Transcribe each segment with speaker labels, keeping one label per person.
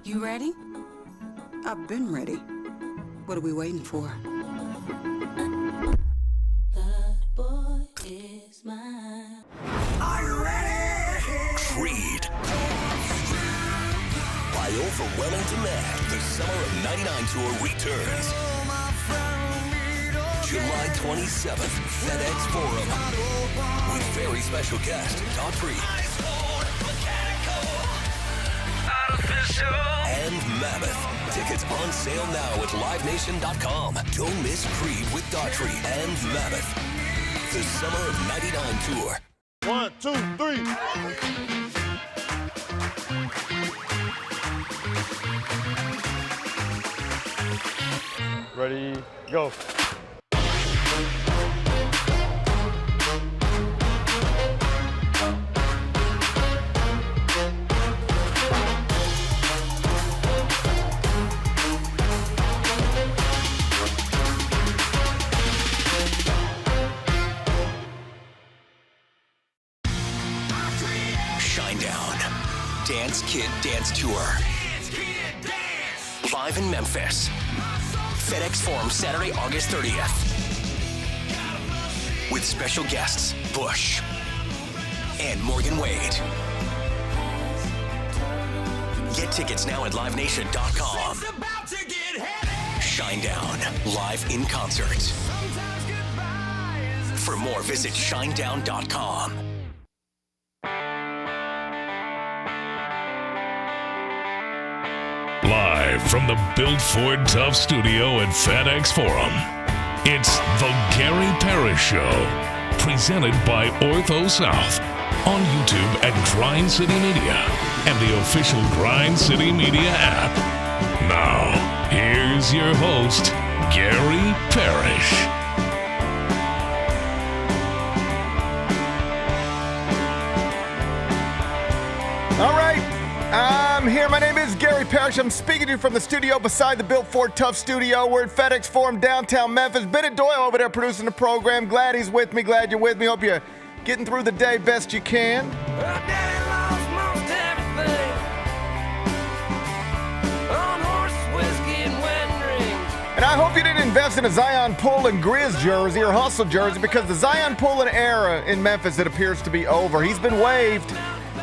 Speaker 1: You ready? I've been ready. What are we waiting for?
Speaker 2: That boy is mine.
Speaker 3: Are you ready?
Speaker 4: Creed. By overwhelming demand, the Summer of '99 tour returns. July 27th, FedEx Forum. With very special guest, Daughtry. And Mammoth. Tickets on sale now at livenation.com. Don't miss Creed with Daughtry and Mammoth. The Summer of '99 tour.
Speaker 5: 1, 2, 3. Ready, go.
Speaker 4: Dance Kid Dance Tour. Live in Memphis. FedEx Forum, Saturday, August 30th. With special guests, Bush and Morgan Wade. Get tickets now at livenation.com. Shinedown, live in concert. For more, visit shinedown.com.
Speaker 6: Live from the Built Ford Tough studio at FedEx Forum, it's the Gary Parrish Show, presented by Ortho South, on YouTube at Grind City Media and the official Grind City Media app. Now, here's your host, Gary Parrish.
Speaker 7: All right. I'm here. My name is Gary Parrish. I'm speaking to you from the studio beside the Built Ford Tough studio. We're at FedEx Forum, downtown Memphis. Bennett Doyle over there producing the program. Glad he's with me. Glad you're with me. Hope you're getting through the day best you can.
Speaker 8: Well, Daddy lost most everything on horse whiskey and wedding rings.
Speaker 7: And I hope you didn't invest in a Zion Pullen Grizz jersey or Hustle jersey, because the Zion Pullen era in Memphis, it appears to be over. He's been waived.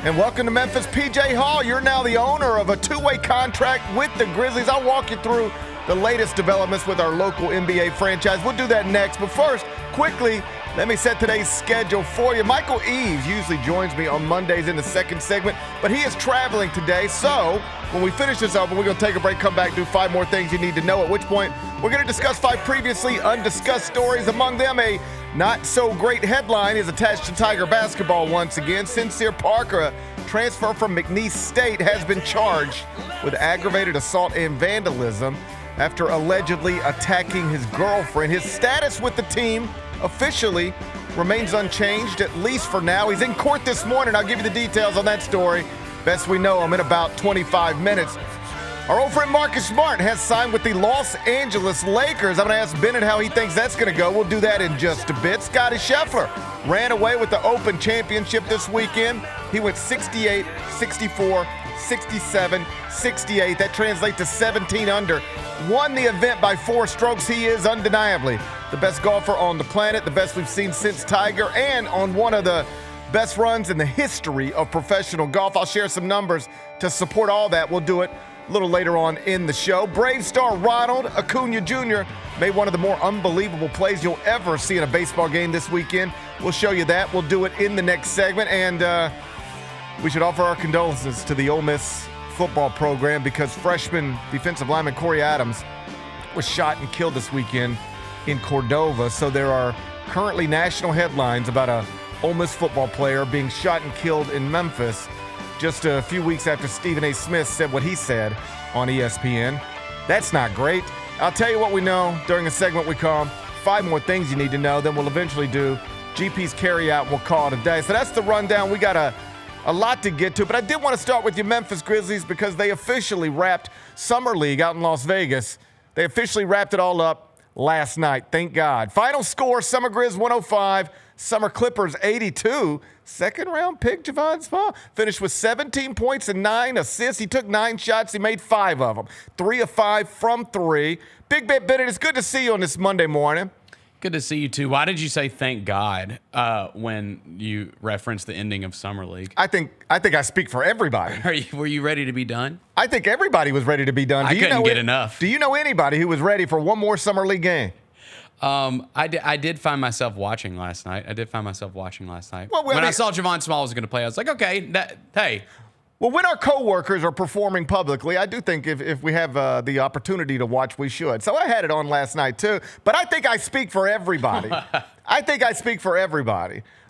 Speaker 7: And welcome to Memphis, P.J. Hall. You're now the owner of a two-way contract with the Grizzlies. I'll walk you through the latest developments with our local NBA franchise. We'll do that next. But first, quickly, let me set today's schedule for you. Michael Eaves usually joins me on Mondays in the second segment, but he is traveling today. So when we finish this up, we're going to take a break, come back, do 5 more things you need to know, at which point we're going to discuss 5 previously undiscussed stories. Among them, a not-so-great headline is attached to Tiger basketball once again. Sincere Parker, a transfer from McNeese State, has been charged with aggravated assault and vandalism after allegedly attacking his girlfriend. His status with the team officially remains unchanged, at least for now. He's in court this morning. I'll give you the details on that story. Best we know him in about 25 minutes. Our old friend Marcus Smart has signed with the Los Angeles Lakers. I'm going to ask Bennett how he thinks that's going to go. We'll do that in just a bit. Scottie Scheffler ran away with the Open Championship this weekend. He went 68, 64, 67, 68. That translates to 17 under. Won the event by 4 strokes. He is undeniably the best golfer on the planet, the best we've seen since Tiger, and on one of the best runs in the history of professional golf. I'll share some numbers to support all that. We'll do it a little later on in the show. Brave star Ronald, Acuna Jr. made one of the more unbelievable plays you'll ever see in a baseball game this weekend. We'll show you that. We'll do it in the next segment. And we should offer our condolences to the Ole Miss football program, because freshman defensive lineman Corey Adams was shot and killed this weekend in Cordova. So there are currently national headlines about a Ole Miss football player being shot and killed in Memphis, just a few weeks after Stephen A. Smith said what he said on ESPN. That's not great. I'll tell you what we know during a segment we call 5 More Things You Need to Know. Then we'll eventually do GP's Carryout, and we'll call it a day. So that's the rundown. We got a lot to get to, but I did want to start with your Memphis Grizzlies, because they officially wrapped Summer League out in Las Vegas. They officially wrapped it all up last night. Thank God. Final score, Summer Grizz 105, Summer Clippers 82. Second-round pick Javon Small finished with 17 points and 9 assists. He took 9 shots. He made 5 of them. 3 of 5 from 3. Big Bet Bennett, it's good to see you on this Monday morning.
Speaker 9: Good to see you, too. Why did you say thank God when you referenced the ending of Summer League?
Speaker 7: I think I speak for everybody.
Speaker 9: Were you ready to be done?
Speaker 7: I think everybody was ready to be done.
Speaker 9: I couldn't get enough.
Speaker 7: Do you know anybody who was ready for one more Summer League game?
Speaker 9: I did find myself watching last night.
Speaker 7: Well,
Speaker 9: when I saw Javon Small was going to play, I was like, okay, hey.
Speaker 7: Well, when our coworkers are performing publicly, I do think if we have the opportunity to watch, we should. So I had it on last night, too. But I think I speak for everybody.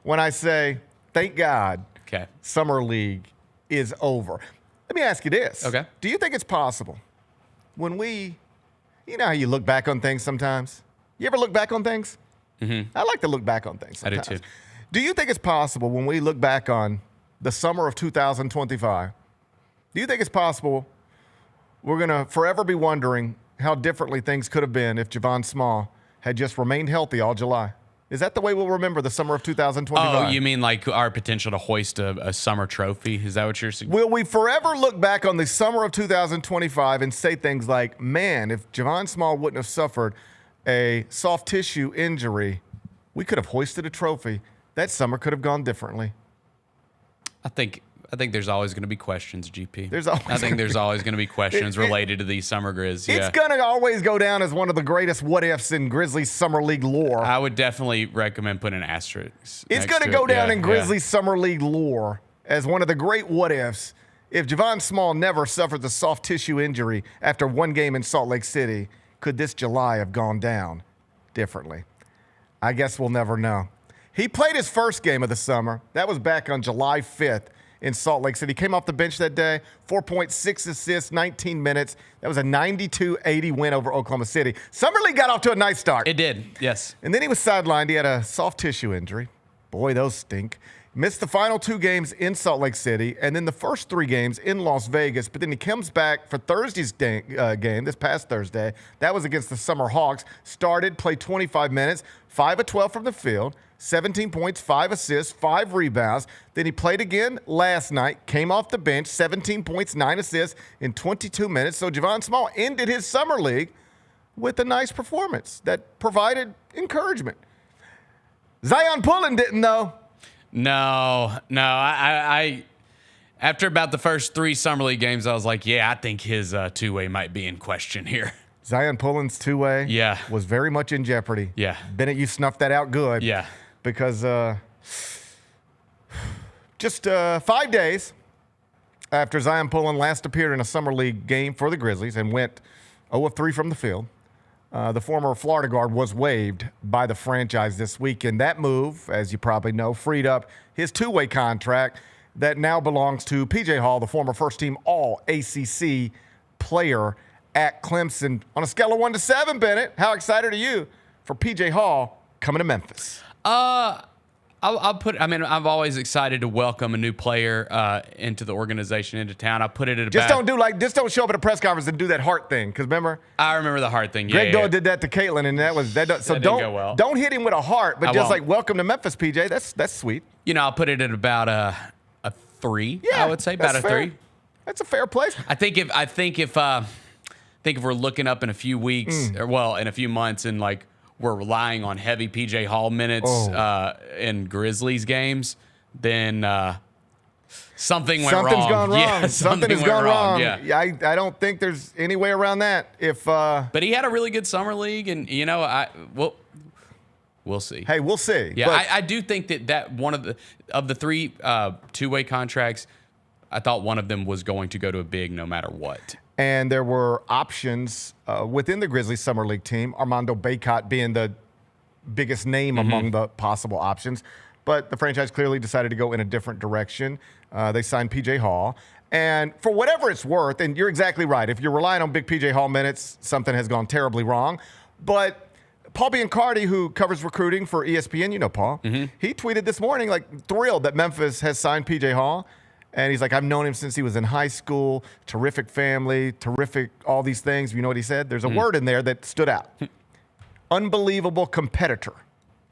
Speaker 7: When I say, thank God, Summer League is over. Let me ask you this.
Speaker 9: Okay.
Speaker 7: Do you think it's possible when you know how you look back on things sometimes? You ever look back on things? Mm-hmm. I like to look back on things sometimes.
Speaker 9: I do, too.
Speaker 7: Do you think it's possible when we look back on the summer of 2025, do you think it's possible we're going to forever be wondering how differently things could have been if Javon Small had just remained healthy all July? Is that the way we'll remember the summer of 2025?
Speaker 9: Oh, you mean like our potential to hoist a summer trophy? Is that what you're saying?
Speaker 7: Will we forever look back on the summer of 2025 and say things like, man, if Javon Small wouldn't have suffered a soft tissue injury, we could have hoisted a trophy. That summer could have gone differently.
Speaker 9: I think there's always going to be questions, GP.
Speaker 7: There's
Speaker 9: always going to be questions related to these Summer Grizz.
Speaker 7: It's going to always go down as one of the greatest what-ifs in Grizzlies Summer League lore.
Speaker 9: I would definitely recommend putting an asterisk.
Speaker 7: It's going to go down in Grizzlies Summer League lore as one of the great what-ifs. If Javon Small never suffered the soft tissue injury after one game in Salt Lake City, could this July have gone down differently? I guess we'll never know. He played his first game of the summer. That was back on July 5th in Salt Lake City. Came off the bench that day, 4.6 assists, 19 minutes. That was a 92-80 win over Oklahoma City. Summer League got off to a nice start.
Speaker 9: It did, yes.
Speaker 7: And then he was sidelined. He had a soft tissue injury. Boy, those stink. Missed the final 2 games in Salt Lake City and then the first 3 games in Las Vegas. But then he comes back for Thursday's game, this past Thursday. That was against the Summer Hawks. Started, played 25 minutes, 5 of 12 from the field, 17 points, 5 assists, 5 rebounds. Then he played again last night, came off the bench, 17 points, 9 assists in 22 minutes. So Javon Small ended his Summer League with a nice performance that provided encouragement. Zion Pullen didn't, though.
Speaker 9: No. I after about the first 3 Summer League games, I was like, yeah, I think his two-way might be in question here.
Speaker 7: Zion Pullen's two-way was very much in jeopardy.
Speaker 9: Yeah.
Speaker 7: Bennett, you snuffed that out good.
Speaker 9: Yeah.
Speaker 7: Because just 5 days after Zion Pullen last appeared in a Summer League game for the Grizzlies and went 0 of 3 from the field, the former Florida guard was waived by the franchise this week. And that move, as you probably know, freed up his two-way contract that now belongs to P.J. Hall, the former first-team All-ACC player at Clemson. On a scale of 1 to 7, Bennett, how excited are you for P.J. Hall coming to Memphis?
Speaker 9: I'm always excited to welcome a new player into the organization, into town. I put it at
Speaker 7: just don't show up at a press conference and do that heart thing. Because remember,
Speaker 9: I remember the heart thing.
Speaker 7: Greg Doyle did that to Caitlin, and that
Speaker 9: didn't go well.
Speaker 7: Don't hit him with a heart, but just like welcome to Memphis, PJ. That's sweet.
Speaker 9: You know, I'll put it at about a 3.
Speaker 7: Yeah,
Speaker 9: I would say about a
Speaker 7: fair.
Speaker 9: 3.
Speaker 7: That's a fair place.
Speaker 9: I think if we're looking up in a few weeks, in a few months, and like we're relying on heavy PJ Hall minutes in Grizzlies games, then something went wrong.
Speaker 7: Something's gone wrong.
Speaker 9: Yeah,
Speaker 7: something has gone wrong.
Speaker 9: Yeah.
Speaker 7: I don't think there's any way around that.
Speaker 9: But he had a really good summer league, and we'll see.
Speaker 7: Hey, we'll see.
Speaker 9: Yeah, I do think that one of the 3 two-way contracts, I thought one of them was going to go to a big no matter what.
Speaker 7: And there were options within the Grizzlies Summer League team, Armando Bacot being the biggest name among the possible options. But the franchise clearly decided to go in a different direction. They signed P.J. Hall. And for whatever it's worth, and you're exactly right, if you're relying on big P.J. Hall minutes, something has gone terribly wrong. But Paul Biancardi, who covers recruiting for ESPN, you know Paul, he tweeted this morning, like, thrilled that Memphis has signed P.J. Hall. And he's like, I've known him since he was in high school, terrific family, terrific all these things. You know what he said? There's a word in there that stood out. Unbelievable competitor.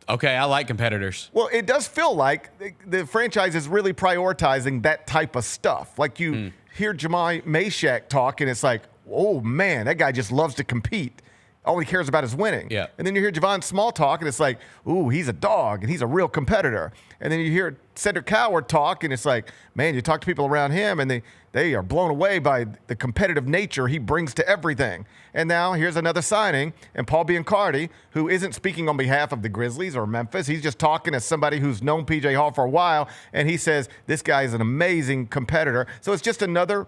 Speaker 9: Okay, I like competitors.
Speaker 7: Well, it does feel like the franchise is really prioritizing that type of stuff. Like you hear Jemai Meshack talk, and it's like, oh, man, that guy just loves to compete. All he cares about is winning.
Speaker 9: Yeah.
Speaker 7: And then you hear Javon Small talk, and it's like, ooh, he's a dog, and he's a real competitor. And then you hear Cedric Coward talk, and it's like, man, you talk to people around him, and they are blown away by the competitive nature he brings to everything. And now here's another signing, and Paul Biancardi, who isn't speaking on behalf of the Grizzlies or Memphis. He's just talking as somebody who's known P.J. Hall for a while, and he says this guy is an amazing competitor. So it's just another,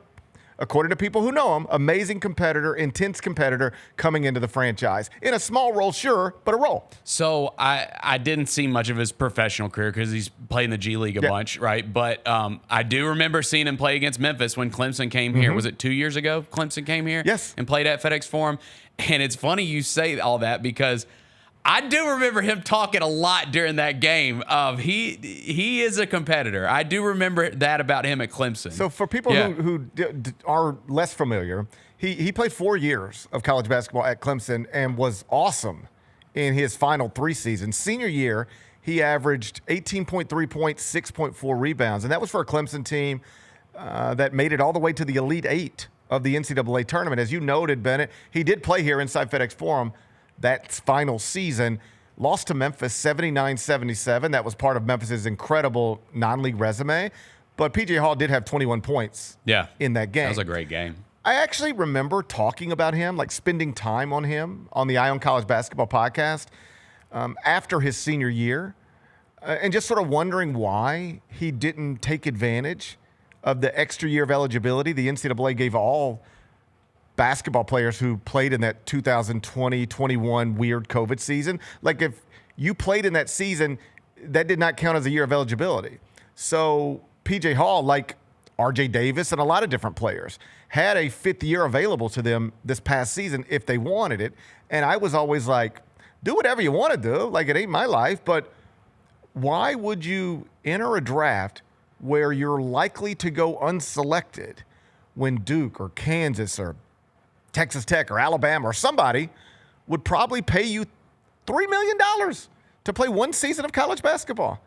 Speaker 7: according to people who know him, amazing competitor, intense competitor coming into the franchise. In a small role, sure, but a role.
Speaker 9: So I didn't see much of his professional career because he's played in the G League a bunch, right? But I do remember seeing him play against Memphis when Clemson came here. Was it 2 years ago Clemson came here?
Speaker 7: Yes.
Speaker 9: And played at FedEx Forum. And it's funny you say all that because I do remember him talking a lot during that game. He is a competitor. I do remember that about him at Clemson.
Speaker 7: So for people who are less familiar, he played 4 years of college basketball at Clemson and was awesome in his final 3 seasons. Senior year, he averaged 18.3 points, 6.4 rebounds, and that was for a Clemson team that made it all the way to the Elite Eight of the NCAA tournament. As you noted, Bennett, he did play here inside FedEx Forum that final season, lost to Memphis 79-77. That was part of Memphis's incredible non-league resume. But P.J. Hall did have 21 points in that game.
Speaker 9: That was a great game.
Speaker 7: I actually remember talking about him, like spending time on him on the Eye on College Basketball podcast after his senior year and just sort of wondering why he didn't take advantage of the extra year of eligibility the NCAA gave all basketball players who played in that 2020-21 weird COVID season. Like if you played in that season, that did not count as a year of eligibility. So P.J. Hall, like R.J. Davis and a lot of different players, had a 5th year available to them this past season if they wanted it. And I was always like, do whatever you want to do. Like, it ain't my life. But why would you enter a draft where you're likely to go unselected when Duke or Kansas or Texas Tech or Alabama or somebody would probably pay you $3 million to play 1 season of college basketball?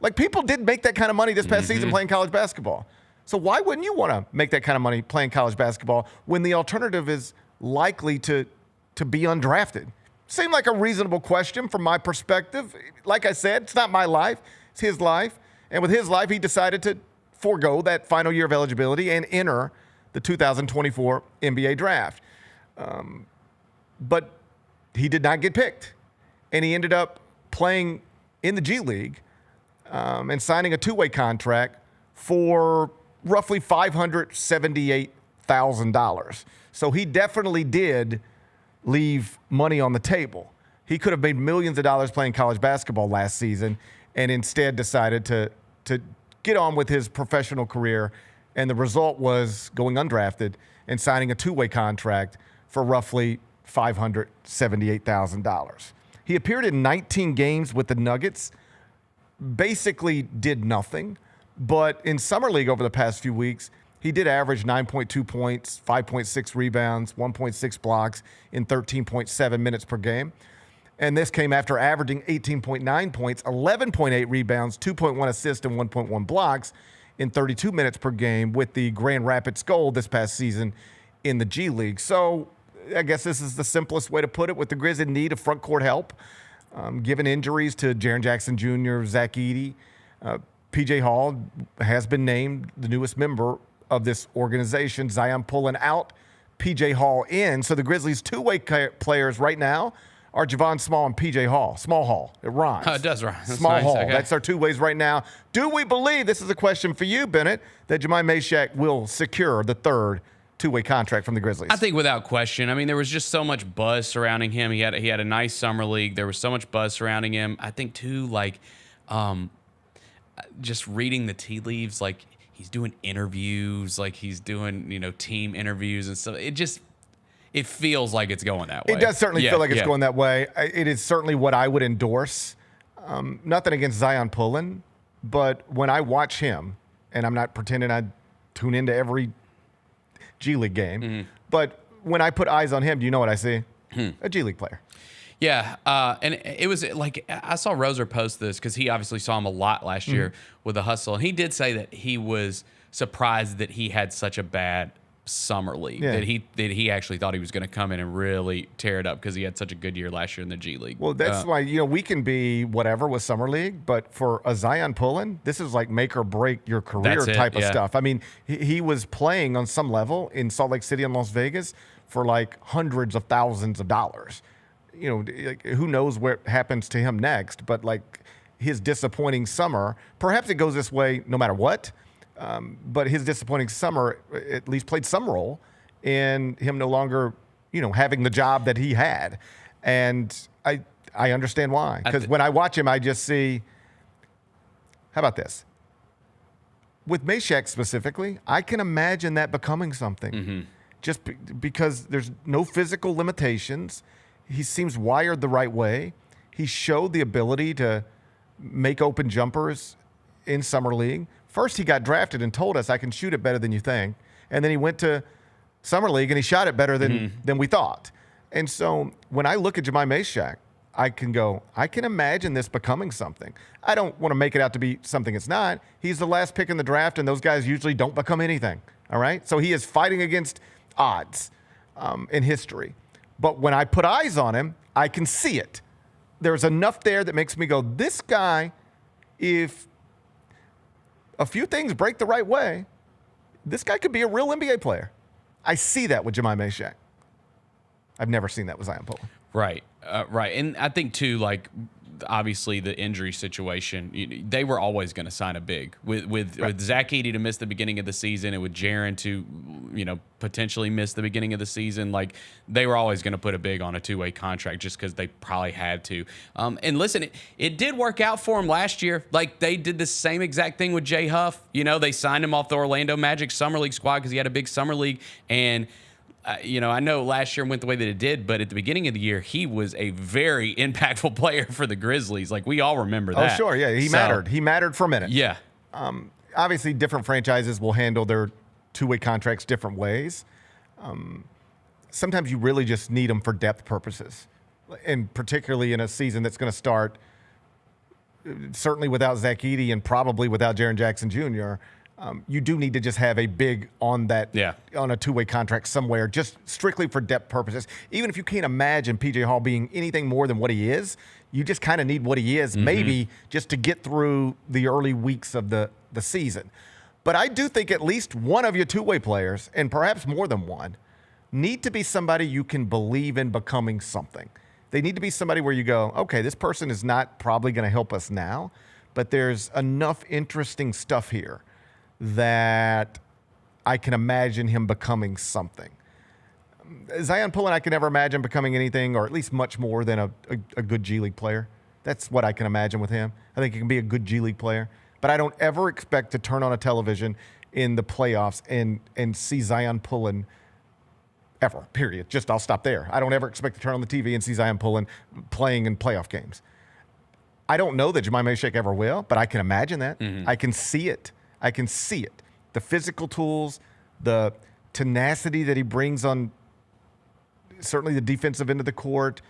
Speaker 7: Like, people did make that kind of money this past season playing college basketball. So why wouldn't you want to make that kind of money playing college basketball when the alternative is likely to be undrafted? Seemed like a reasonable question from my perspective. Like I said, it's not my life. It's his life. And with his life, he decided to forego that final year of eligibility and enter the 2024 NBA draft. But he did not get picked. And he ended up playing in the G League and signing a 2-way contract for roughly $578,000. So he definitely did leave money on the table. He could have made millions of dollars playing college basketball last season and instead decided to get on with his professional career. And the result was going undrafted and signing a 2-way contract for roughly $578,000. He appeared in 19 games with the Nuggets, basically did nothing. But in Summer League over the past few weeks, he did average 9.2 points, 5.6 rebounds, 1.6 blocks in 13.7 minutes per game. And this came after averaging 18.9 points, 11.8 rebounds, 2.1 assists, and 1.1 blocks in 32 minutes per game with the Grand Rapids Gold this past season in the G League. So I guess this is the simplest way to put it, with the Grizz in need of front court help, given injuries to Jaren Jackson Jr., Zach Edey. P.J. Hall has been named the newest member of this organization. Zion pulling out, P.J. Hall in. So the Grizzlies' 2-way players right now are Javon Small and P.J. Hall. Small Hall. It rhymes.
Speaker 9: It does rhyme. That's
Speaker 7: Small
Speaker 9: nice.
Speaker 7: Hall.
Speaker 9: Okay.
Speaker 7: That's our 2 ways right now. Do we believe, this is a question for you, Bennett, that Jemai Meshack will secure the 3rd 2-way contract from the Grizzlies?
Speaker 9: I think without question. I mean, there was just so much buzz surrounding him. He had a nice summer league. There was so much buzz surrounding him. I think too, like, just reading the tea leaves, like he's doing interviews, like he's doing, team interviews and stuff. It feels like it's going that way.
Speaker 7: It does certainly feel like it's going that way. It is certainly what I would endorse. Nothing against Zion Pullen, but when I watch him, and I'm not pretending I tune into every G League game, but when I put eyes on him, do you know what I see? A G League player.
Speaker 9: Yeah, and it was like I saw Roser post this because he obviously saw him a lot last year with the hustle, and he did say that he was surprised that he had such a bad summer league, that he actually thought he was going to come in and really tear it up because he had such a good year last year in the G League.
Speaker 7: Well, that's why we can be whatever with summer league, but for a Zion Pullen, this is like make or break your career type of stuff. I mean, he was playing on some level in Salt Lake City and Las Vegas for like hundreds of thousands of dollars. Like, who knows what happens to him next? But like his disappointing summer, perhaps it goes this way no matter what. But his disappointing summer at least played some role in him no longer, having the job that he had. And I understand why. Because when I watch him, I just see, how about this? With Meshack specifically, I can imagine that becoming something. Just because there's no physical limitations. He seems wired the right way. He showed the ability to make open jumpers in summer league. First, he got drafted and told us, I can shoot it better than you think. And then he went to summer league and he shot it better than we thought. And so when I look at Jemai Meshack, I can imagine this becoming something. I don't want to make it out to be something it's not. He's the last pick in the draft, and those guys usually don't become anything. All right? So he is fighting against odds in history. But when I put eyes on him, I can see it. There's enough there that makes me go, this guy, if a few things break the right way, this guy could be a real NBA player. I see that with Jemai Meshack. I've never seen that with Zion Pullen.
Speaker 9: Right. And I think, too, like, obviously the injury situation, they were always going to sign a big. With Zach Edey to miss the beginning of the season and with Jaren to, potentially miss the beginning of the season, like, they were always going to put a big on a two-way contract just because they probably had to. And listen, it did work out for him last year. Like, they did the same exact thing with Jay Huff. They signed him off the Orlando Magic Summer League squad because he had a big Summer League. And I know last year went the way that it did, but at the beginning of the year, he was a very impactful player for the Grizzlies. Like, we all remember that.
Speaker 7: Oh, sure, yeah. He mattered. He mattered for a minute.
Speaker 9: Yeah.
Speaker 7: Obviously, different franchises will handle their two-way contracts different ways. Sometimes you really just need them for depth purposes, and particularly in a season that's going to start certainly without Zach Edey and probably without Jaren Jackson Jr., you do need to just have a big on a two-way contract somewhere, just strictly for depth purposes. Even if you can't imagine P.J. Hall being anything more than what he is, you just kind of need what he is, maybe just to get through the early weeks of the season. But I do think at least one of your two-way players, and perhaps more than one, need to be somebody you can believe in becoming something. They need to be somebody where you go, okay, this person is not probably going to help us now, but there's enough interesting stuff here that I can imagine him becoming something. Zion Pullen, I can never imagine becoming anything, or at least much more than a good G League player. That's what I can imagine with him. I think he can be a good G League player. But I don't ever expect to turn on a television in the playoffs and see Zion Pullen ever, period. Just I'll stop there. I don't ever expect to turn on the TV and see Zion Pullen playing in playoff games. I don't know that Jemai Meshack ever will, but I can imagine that. I can see it. I can see it. The physical tools, the tenacity that he brings on certainly the defensive end of the court,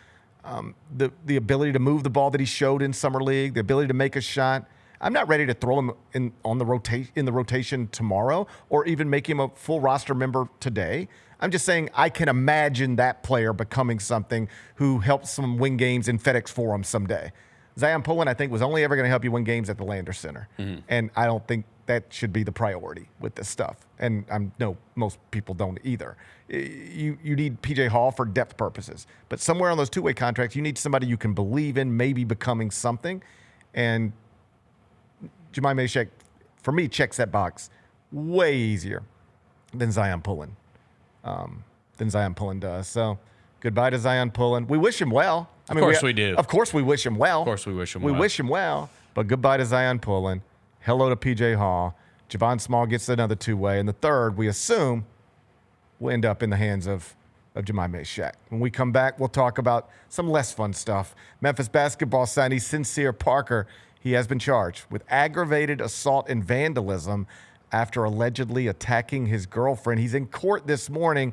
Speaker 7: the ability to move the ball that he showed in Summer League, the ability to make a shot. I'm not ready to throw him in the rotation tomorrow or even make him a full roster member today. I'm just saying I can imagine that player becoming something who helps them win games in FedEx Forum someday. Zion Pullen, I think, was only ever going to help you win games at the Landers Center. And I don't think that should be the priority with this stuff. And I know most people don't either. You need P.J. Hall for depth purposes. But somewhere on those two-way contracts, you need somebody you can believe in maybe becoming something. And Jemai Meshack, for me, checks that box way easier than Zion Pullen. Does. So goodbye to Zion Pullen. We wish him well.
Speaker 9: Of course we do.
Speaker 7: Of course we wish him well.
Speaker 9: Of course we wish him
Speaker 7: well.
Speaker 9: well.
Speaker 7: We wish him well. But goodbye to Zion Pullen. Hello to P.J. Hall. Javon Small gets another two-way. And the third, we assume, will end up in the hands of Jemai Meshack. When we come back, we'll talk about some less fun stuff. Memphis basketball signee Sincere Parker, he has been charged with aggravated assault and vandalism after allegedly attacking his girlfriend. He's in court this morning.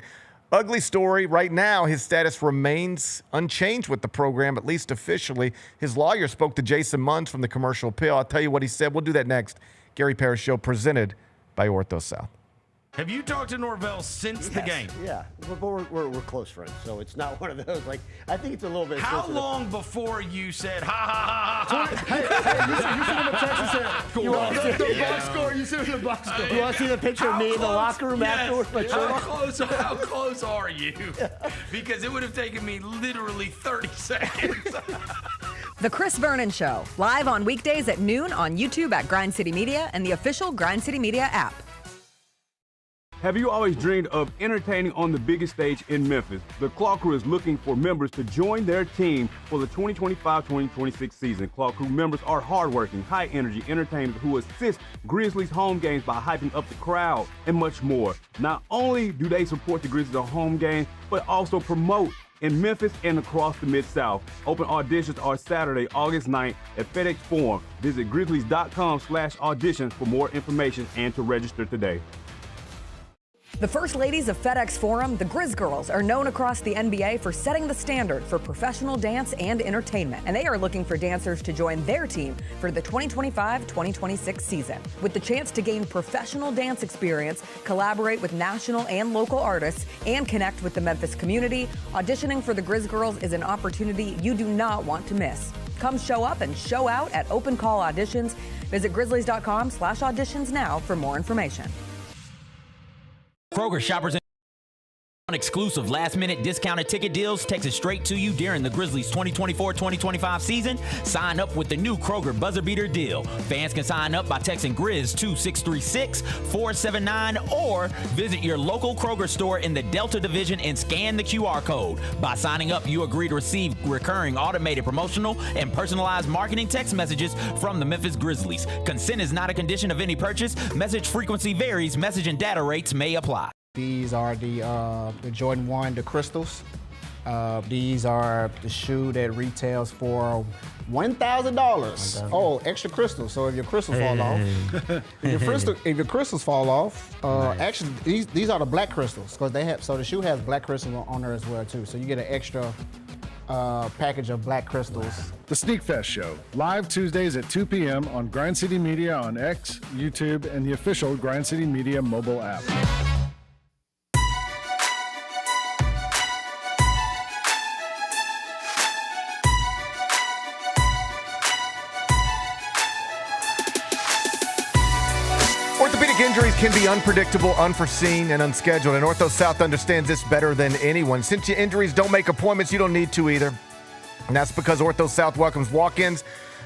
Speaker 7: Ugly story. Right now, his status remains unchanged with the program, at least officially. His lawyer spoke to Jason Munz from the Commercial Appeal. I'll tell you what he said. We'll do that next. Gary Parrish Show presented by Ortho South.
Speaker 10: Have you talked to Norvell since the game?
Speaker 11: Yeah, but we're close friends, so it's not one of those. Like, I think it's a little bit.
Speaker 10: How long before you said, ha, ha, ha, ha?
Speaker 11: Hey, you sent him a text and said, the box score, you sent him the box score. You want to see the picture of me in the locker room afterwards?
Speaker 10: How close are you? Because it would have taken me literally 30 seconds.
Speaker 12: The Chris Vernon Show, live on weekdays at noon on YouTube at Grind City Media and the official Grind City Media app.
Speaker 13: Have you always dreamed of entertaining on the biggest stage in Memphis? The Claw Crew is looking for members to join their team for the 2025-2026 season. Claw Crew members are hardworking, high-energy entertainers who assist Grizzlies home games by hyping up the crowd and much more. Not only do they support the Grizzlies at home games, but also promote in Memphis and across the Mid-South. Open auditions are Saturday, August 9th at FedEx Forum. Visit grizzlies.com/auditions for more information and to register today.
Speaker 12: The First Ladies of FedEx Forum, the Grizz Girls, are known across the NBA for setting the standard for professional dance and entertainment, and they are looking for dancers to join their team for the 2025-2026 season. With the chance to gain professional dance experience, collaborate with national and local artists, and connect with the Memphis community, auditioning for the Grizz Girls is an opportunity you do not want to miss. Come show up and show out at open call auditions. Visit grizzlies.com/auditions now for more information.
Speaker 14: Kroger shoppers on exclusive last-minute discounted ticket deals texted straight to you during the Grizzlies 2024-2025 season. Sign up with the new Kroger Buzzer Beater deal. Fans can sign up by texting Grizz to 636-479 or visit your local Kroger store in the Delta Division and scan the QR code. By signing up, you agree to receive recurring automated promotional and personalized marketing text messages from the Memphis Grizzlies. Consent is not a condition of any purchase. Message frequency varies. Message and data rates may apply.
Speaker 15: These are the Jordan 1, the crystals. These are the shoe that retails for $1,000. Oh, extra crystals. So if your crystals fall off, if your crystals fall off, actually these are the black crystals because they have. So the shoe has black crystals on there as well too. So you get an extra package of black crystals.
Speaker 16: The Sneak Fest Show, live Tuesdays at 2 p.m. on Grind City Media on X, YouTube, and the official Grind City Media mobile app.
Speaker 7: Orthopedic injuries can be unpredictable, unforeseen, and unscheduled, and Ortho South understands this better than anyone. Since your injuries don't make appointments, you don't need to either. And that's because Ortho South welcomes walk-ins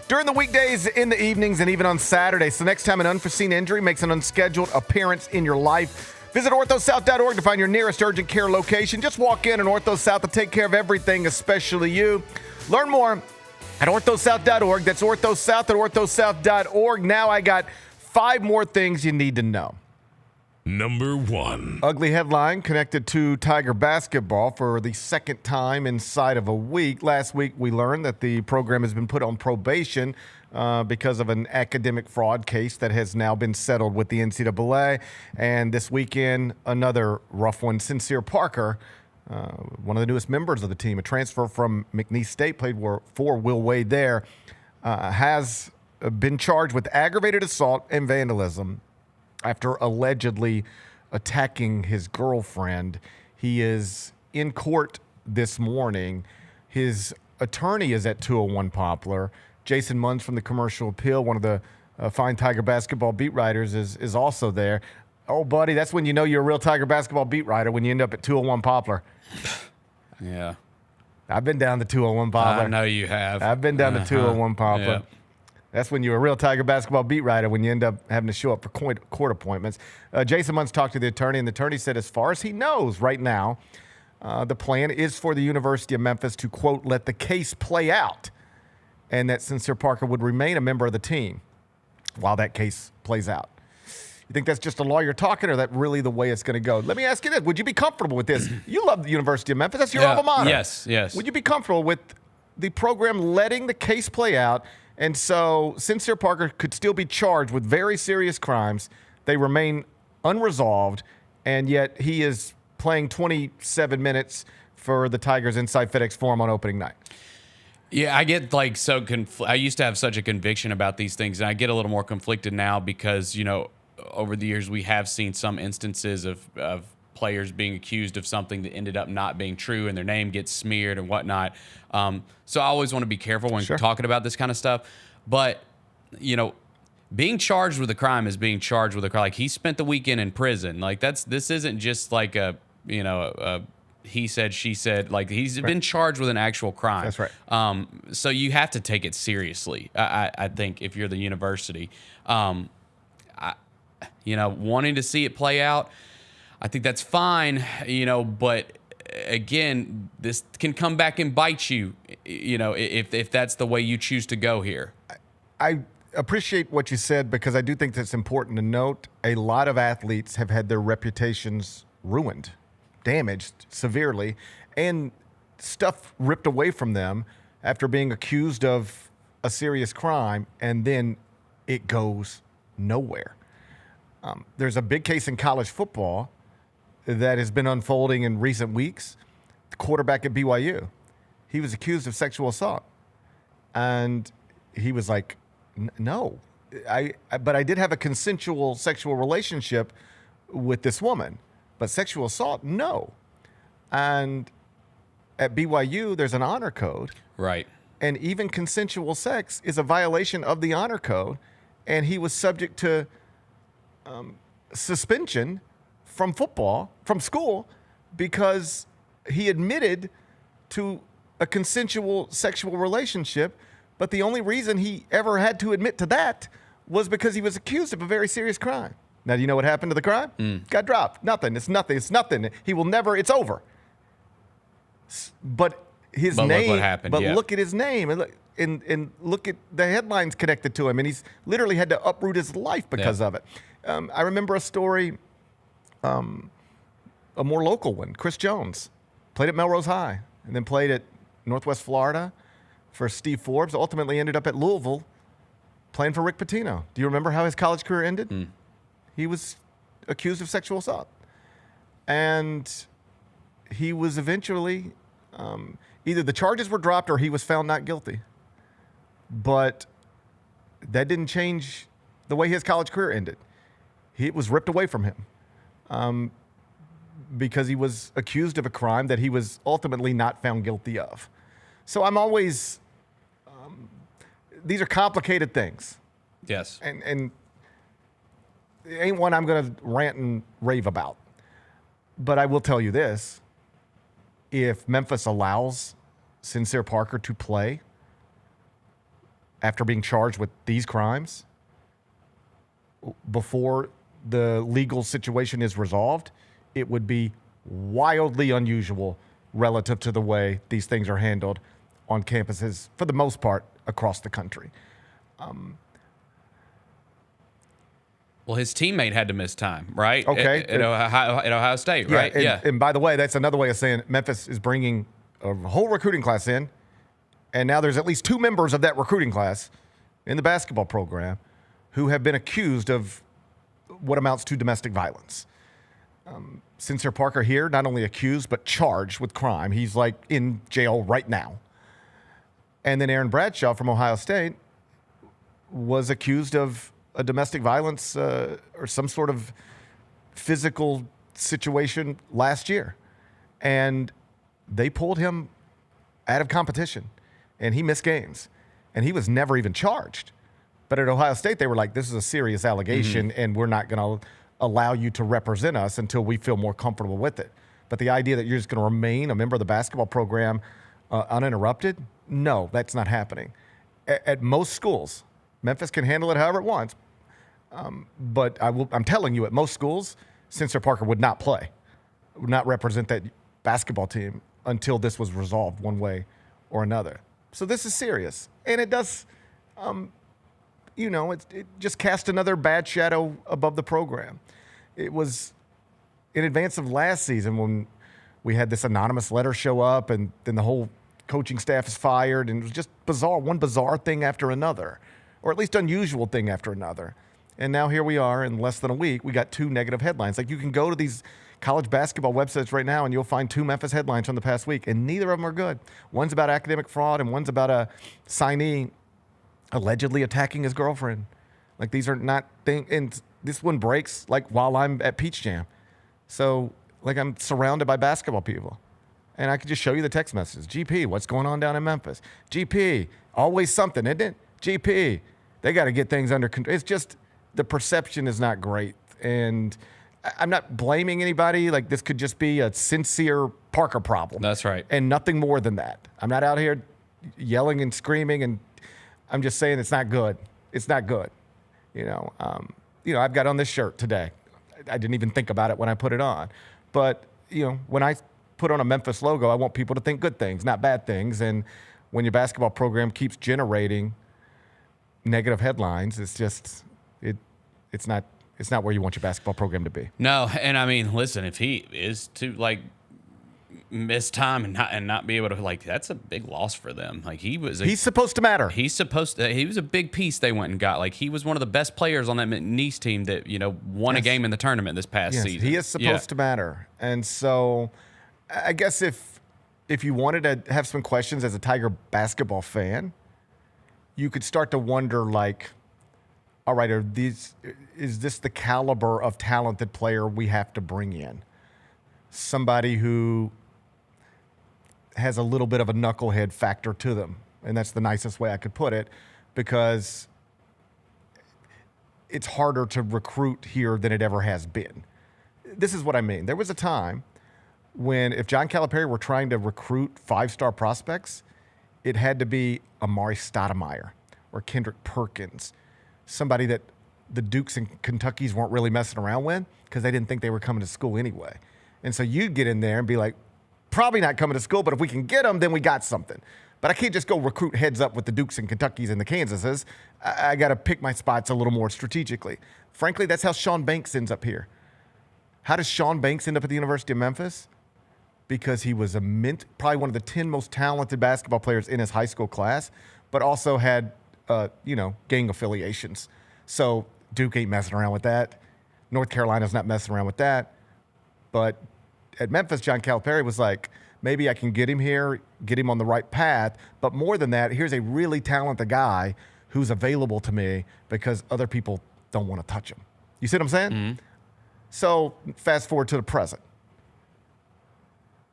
Speaker 7: during the weekdays, in the evenings, and even on Saturdays. So next time an unforeseen injury makes an unscheduled appearance in your life, visit orthosouth.org to find your nearest urgent care location. Just walk in and Ortho South will take care of everything, especially you. Learn more at orthosouth.org. That's orthosouth at orthosouth.org. Now I got 5 more things you need to know.
Speaker 6: Number 1.
Speaker 7: Ugly headline connected to Tiger basketball for the second time inside of a week. Last week, we learned that the program has been put on probation because of an academic fraud case that has now been settled with the NCAA. And this weekend, another rough one. Sincere Parker, one of the newest members of the team, a transfer from McNeese State, played for Will Wade there, has been charged with aggravated assault and vandalism after allegedly attacking his girlfriend. He is in court this morning. His attorney is at 201 Poplar. Jason Munz from the Commercial Appeal, one of the fine Tiger basketball beat writers, is also there. Oh, buddy, that's when you know you're a real Tiger basketball beat writer, when you end up at 201 Poplar.
Speaker 9: Yeah.
Speaker 7: I've been down to 201 Poplar.
Speaker 9: I know you have.
Speaker 7: I've been down to 201 Poplar.
Speaker 9: Yeah.
Speaker 7: That's when you're a real Tiger basketball beat writer, when you end up having to show up for court appointments. Jason Munz talked to the attorney, and the attorney said as far as he knows right now, the plan is for the University of Memphis to, quote, let the case play out, and that Sincere Parker would remain a member of the team while that case plays out. You think that's just a lawyer talking, or that really the way it's going to go? Let me ask you this. Would you be comfortable with this? You love the University of Memphis. That's your alma mater.
Speaker 9: Yes.
Speaker 7: Would you be comfortable with the program letting the case play out, and so Sincere Parker could still be charged with very serious crimes? They remain unresolved, and yet he is playing 27 minutes for the Tigers inside FedEx Forum on opening night?
Speaker 9: Yeah, I get like I used to have such a conviction about these things, and I get a little more conflicted now because, over the years we have seen some instances of players being accused of something that ended up not being true, and their name gets smeared and whatnot. So I always want to be careful when talking about this kind of stuff. But, being charged with a crime is being charged with a crime. Like, he spent the weekend in prison. Like, this isn't just like a he said, she said. Like, he's been charged with an actual crime.
Speaker 7: That's right.
Speaker 9: So you have to take it seriously, I think, if you're the university. Wanting to see it play out, I think that's fine, but again, this can come back and bite you, if that's the way you choose to go here.
Speaker 7: I appreciate what you said, because I do think that's important to note. A lot of athletes have had their reputations ruined, damaged severely, and stuff ripped away from them after being accused of a serious crime, and then it goes nowhere. There's a big case in college football that has been unfolding in recent weeks. The quarterback at BYU, he was accused of sexual assault, and he was like, no, but I did have a consensual sexual relationship with this woman, but sexual assault, no. And at BYU, there's an honor code.
Speaker 9: Right.
Speaker 7: And even consensual sex is a violation of the honor code, and he was subject to suspension from school, because he admitted to a consensual sexual relationship, but the only reason he ever had to admit to that was because he was accused of a very serious crime. Now, do you know what happened to the crime? Got dropped. Nothing. It's nothing. He will never, it's over. But his name,
Speaker 9: look what happened.
Speaker 7: Look at his name, and look at the headlines connected to him, and he's literally had to uproot his life because of it. I remember a story, a more local one. Chris Jones played at Melrose High and then played at Northwest Florida for Steve Forbes, ultimately ended up at Louisville playing for Rick Pitino. Do you remember how his college career ended? He was accused of sexual assault. And he was eventually, either the charges were dropped or he was found not guilty. But that didn't change the way his college career ended. It was ripped away from him because he was accused of a crime that he was ultimately not found guilty of. So I'm always, these are complicated things.
Speaker 9: Yes.
Speaker 7: And it ain't one I'm going to rant and rave about. But I will tell you this. If Memphis allows Sincere Parker to play after being charged with these crimes before the legal situation is resolved, it would be wildly unusual relative to the way these things are handled on campuses, for the most part, across the country.
Speaker 9: Well, his teammate had to miss time, right?
Speaker 7: Okay.
Speaker 9: At Ohio State, right?
Speaker 7: And by the way, that's another way of saying Memphis is bringing a whole recruiting class in, and now there's at least 2 members of that recruiting class in the basketball program who have been accused of what amounts to domestic violence. Sincere Parker here, not only accused, but charged with crime. He's like in jail right now. And then Aaron Bradshaw from Ohio State was accused of a domestic violence or some sort of physical situation last year. And they pulled him out of competition, and he missed games. And he was never even charged. But at Ohio State, they were like, this is a serious allegation, and we're not going to allow you to represent us until we feel more comfortable with it. But the idea that you're just going to remain a member of the basketball program uninterrupted, no, that's not happening. At most schools, Memphis can handle it however it wants. But I'm telling you, at most schools, Sincere Parker would not play, would not represent that basketball team until this was resolved one way or another. So this is serious. And it does, it just cast another bad shadow above the program. It was in advance of last season when we had this anonymous letter show up, and then the whole coaching staff is fired, and it was just bizarre, one bizarre thing after another, or at least unusual thing after another. And now here we are in less than a week, we got 2 negative headlines. Like, you can go to these college basketball websites right now, and you'll find 2 Memphis headlines from the past week, and neither of them are good. One's about academic fraud, and one's about a signee allegedly attacking his girlfriend. Like, these are not things, and this one breaks, like, while I'm at Peach Jam. So, like, I'm surrounded by basketball people. And I could just show you the text messages. GP, what's going on down in Memphis? GP, always something, isn't it? GP, they got to get things under control. It's just the perception is not great. And I'm not blaming anybody. Like, this could just be a sincere Parker problem.
Speaker 9: That's right.
Speaker 7: And nothing more than that. I'm not out here yelling and screaming, and I'm just saying it's not good. It's not good. I've got on this shirt today. I didn't even think about it when I put it on. But, when I put on a Memphis logo, I want people to think good things, not bad things. And when your basketball program keeps generating negative headlines, it's just it's not where you want your basketball program to be.
Speaker 9: No, and I mean, listen, if he is to miss time and not be able to, that's a big loss for them. Like, he's
Speaker 7: supposed to matter.
Speaker 9: He was a big piece they went and got. Like, he was one of the best players on that Nice team that won a game in the tournament this past season.
Speaker 7: He is supposed to matter. And so I guess if you wanted to have some questions as a Tiger basketball fan, you could start to wonder, all right, is this the caliber of talented player we have to bring in? Somebody who has a little bit of a knucklehead factor to them. And that's the nicest way I could put it, because it's harder to recruit here than it ever has been. This is what I mean. There was a time when if John Calipari were trying to recruit 5-star prospects, it had to be Amari Stoudemire or Kendrick Perkins, somebody that the Dukes and Kentuckys weren't really messing around with because they didn't think they were coming to school anyway. And so you'd get in there and be like, probably not coming to school, but if we can get them, then we got something. But I can't just go recruit heads up with the Dukes and Kentuckys and the Kansases. I got to pick my spots a little more strategically. Frankly, that's how Sean Banks ends up here. How does Sean Banks end up at the University of Memphis? Because he was probably one of the 10 most talented basketball players in his high school class, but also had, gang affiliations. So Duke ain't messing around with that. North Carolina's not messing around with that. But at Memphis, John Calipari was like, maybe I can get him here, get him on the right path. But more than that, here's a really talented guy who's available to me because other people don't want to touch him. You see what I'm saying? Mm-hmm. So fast forward to the present.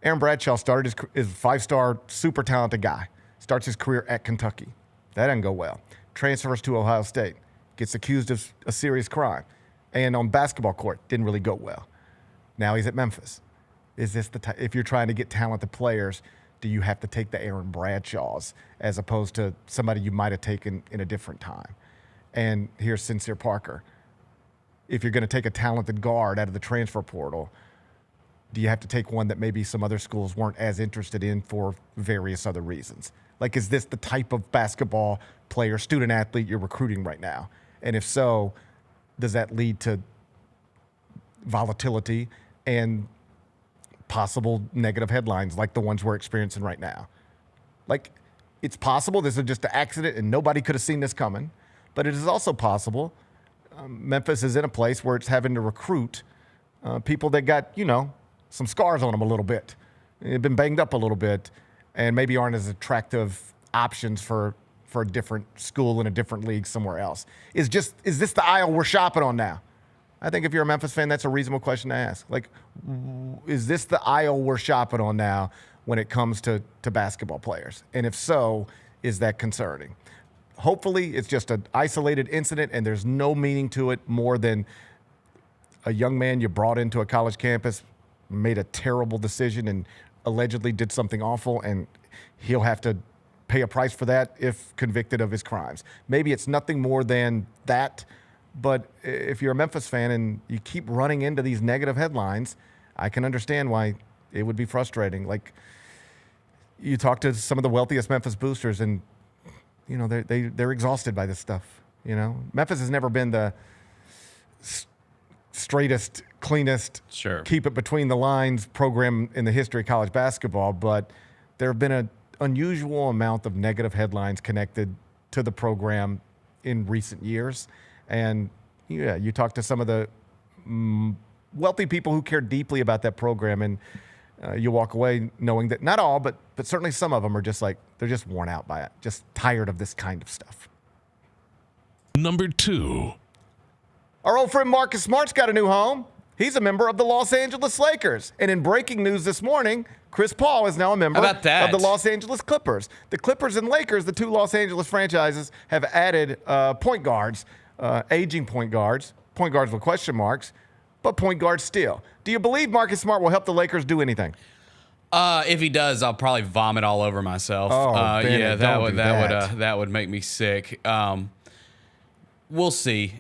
Speaker 7: Aaron Bradshaw started his 5-star, super talented guy. Starts his career at Kentucky. That doesn't go well. Transfers to Ohio State. Gets accused of a serious crime. And on basketball court, didn't really go well. Now he's at Memphis. Is this if you're trying to get talented players, do you have to take the Aaron Bradshaws as opposed to somebody you might have taken in a different time? And here's Sincere Parker. If you're going to take a talented guard out of the transfer portal, do you have to take one that maybe some other schools weren't as interested in for various other reasons? Like, is this the type of basketball player, student athlete you're recruiting right now? And if so, does that lead to volatility and possible negative headlines like the ones we're experiencing right now? Like, it's possible this is just an accident and nobody could have seen this coming, but it is also possible Memphis is in a place where it's having to recruit people that got, some scars on them a little bit. They've been banged up a little bit and maybe aren't as attractive options for a different school in a different league somewhere else. Is this the aisle we're shopping on now? I think if you're a Memphis fan, that's a reasonable question to ask. Like, is this the aisle we're shopping on now when it comes to basketball players? And if so, is that concerning? Hopefully, it's just an isolated incident and there's no meaning to it more than a young man you brought into a college campus, made a terrible decision and allegedly did something awful, and he'll have to pay a price for that if convicted of his crimes. Maybe it's nothing more than that. But if you're a Memphis fan and you keep running into these negative headlines, I can understand why it would be frustrating. Like, you talk to some of the wealthiest Memphis boosters and, they're exhausted by this stuff. Memphis has never been the straightest, cleanest, keep it between the lines program in the history of college basketball, but there have been an unusual amount of negative headlines connected to the program in recent years. And you talk to some of the wealthy people who care deeply about that program, and you walk away knowing that not all, but certainly some of them are just like, they're just worn out by it, just tired of this kind of stuff.
Speaker 6: Number 2.
Speaker 7: Our old friend Marcus Smart's got a new home. He's a member of the Los Angeles Lakers. And in breaking news this morning, Chris Paul is now a member of the Los Angeles Clippers. The Clippers and Lakers, the two Los Angeles franchises, have added point guards, aging point guards with question marks, but point guards still. Do you believe Marcus Smart will help the Lakers do anything?
Speaker 9: If he does, I'll probably vomit all over myself.
Speaker 7: Bennett,
Speaker 9: that would make me sick. We'll see.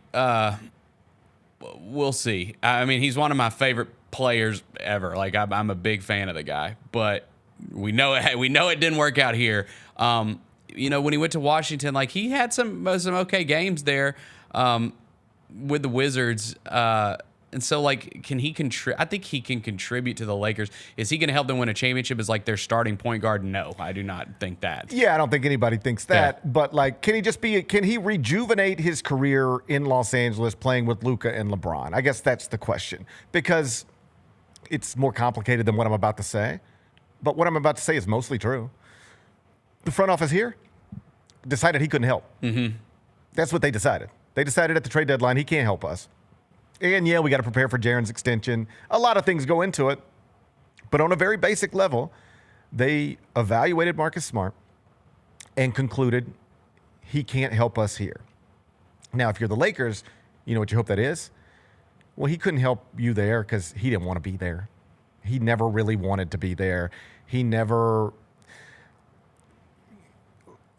Speaker 9: We'll see. I mean, he's one of my favorite players ever. Like, I'm a big fan of the guy, but we know it didn't work out here. When he went to Washington, like, he had some okay games there with the Wizards. And so, like, can he contribute? I think he can contribute to the Lakers. Is he going to help them win a championship as, like, their starting point guard? No, I do not think that.
Speaker 7: Yeah, I don't think anybody thinks that. Yeah. But, like, can he rejuvenate his career in Los Angeles playing with Luka and LeBron? I guess that's the question. Because it's more complicated than what I'm about to say. But what I'm about to say is mostly true. The front office here decided he couldn't help.
Speaker 9: Mm-hmm.
Speaker 7: That's what they decided. They decided at the trade deadline he can't help us. And, yeah, we got to prepare for Jaren's extension. A lot of things go into it. But on a very basic level, they evaluated Marcus Smart and concluded he can't help us here. Now, if you're the Lakers, you know what you hope that is? Well, he couldn't help you there because he didn't want to be there. He never really wanted to be there. He never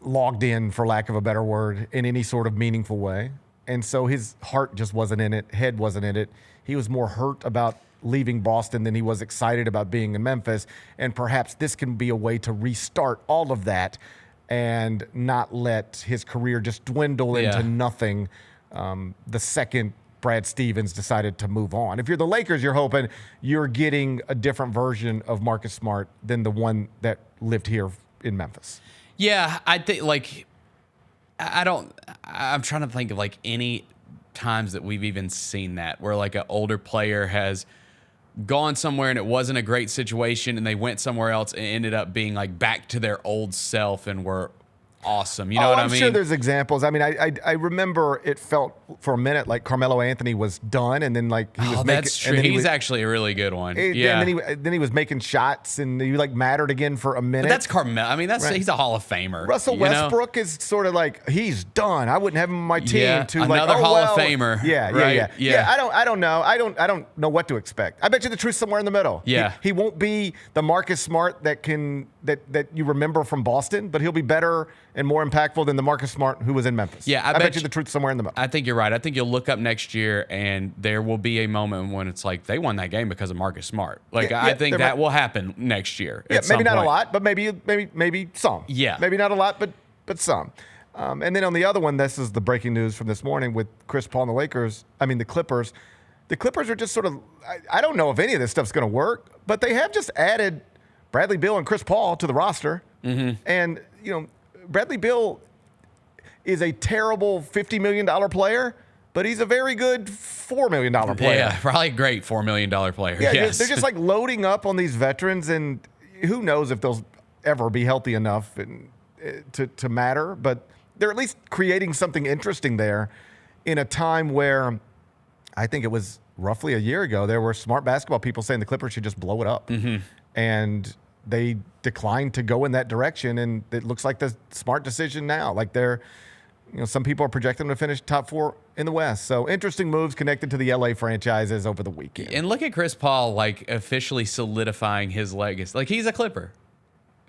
Speaker 7: logged in, for lack of a better word, in any sort of meaningful way. And so his heart just wasn't in it. Head wasn't in it. He was more hurt about leaving Boston than he was excited about being in Memphis. And perhaps this can be a way to restart all of that and not let his career just dwindle into nothing the second Brad Stevens decided to move on. If you're the Lakers, you're hoping you're getting a different version of Marcus Smart than the one that lived here in Memphis.
Speaker 9: Yeah, I think, like, I'm trying to think of, like, any times that we've even seen that where, like, an older player has gone somewhere and it wasn't a great situation and they went somewhere else and ended up being, like, back to their old self and were awesome. You know what I mean?
Speaker 7: I'm sure there's examples. I mean, I remember it felt for a minute like Carmelo Anthony was done, and then like he was making.
Speaker 9: That's true. He's actually a really good one. Yeah.
Speaker 7: And then he was making shots, and he like mattered again for a minute.
Speaker 9: But that's Carmelo. I mean, he's a Hall of Famer.
Speaker 7: Russell Westbrook is sort of like he's done. I wouldn't have him on my team.
Speaker 9: Another Hall of Famer.
Speaker 7: Yeah. I don't know. I don't know what to expect. I bet you the truth's somewhere in the middle.
Speaker 9: Yeah.
Speaker 7: He won't be the Marcus Smart that you remember from Boston, but he'll be better and more impactful than the Marcus Smart who was in Memphis.
Speaker 9: Yeah,
Speaker 7: I bet you the truth's somewhere in the middle.
Speaker 9: I think you're right. I think you'll look up next year and there will be a moment when it's like they won that game because of Marcus Smart. Like I think that will happen next year.
Speaker 7: Yeah, maybe not a lot, but maybe some.
Speaker 9: Yeah,
Speaker 7: maybe not a lot, but some. And then on the other one, this is the breaking news from this morning with Chris Paul and the Clippers. The Clippers are just sort of. I don't know if any of this stuff's going to work, but they have just added Bradley Beal and Chris Paul to the roster, and Bradley Beal is a terrible $50 million player, but he's a very good $4 million player.
Speaker 9: Yeah, probably a great $4 million player.
Speaker 7: Yeah,
Speaker 9: yes.
Speaker 7: They're just like loading up on these veterans, and who knows if they'll ever be healthy enough to matter, but they're at least creating something interesting there in a time where I think it was roughly a year ago, there were smart basketball people saying the Clippers should just blow it up. And they declined to go in that direction, and it looks like the smart decision now. Like some people are projecting them to finish top 4 in the West. So interesting moves connected to the LA franchises over the weekend.
Speaker 9: And look at Chris Paul, like officially solidifying his legacy. Like he's a Clipper.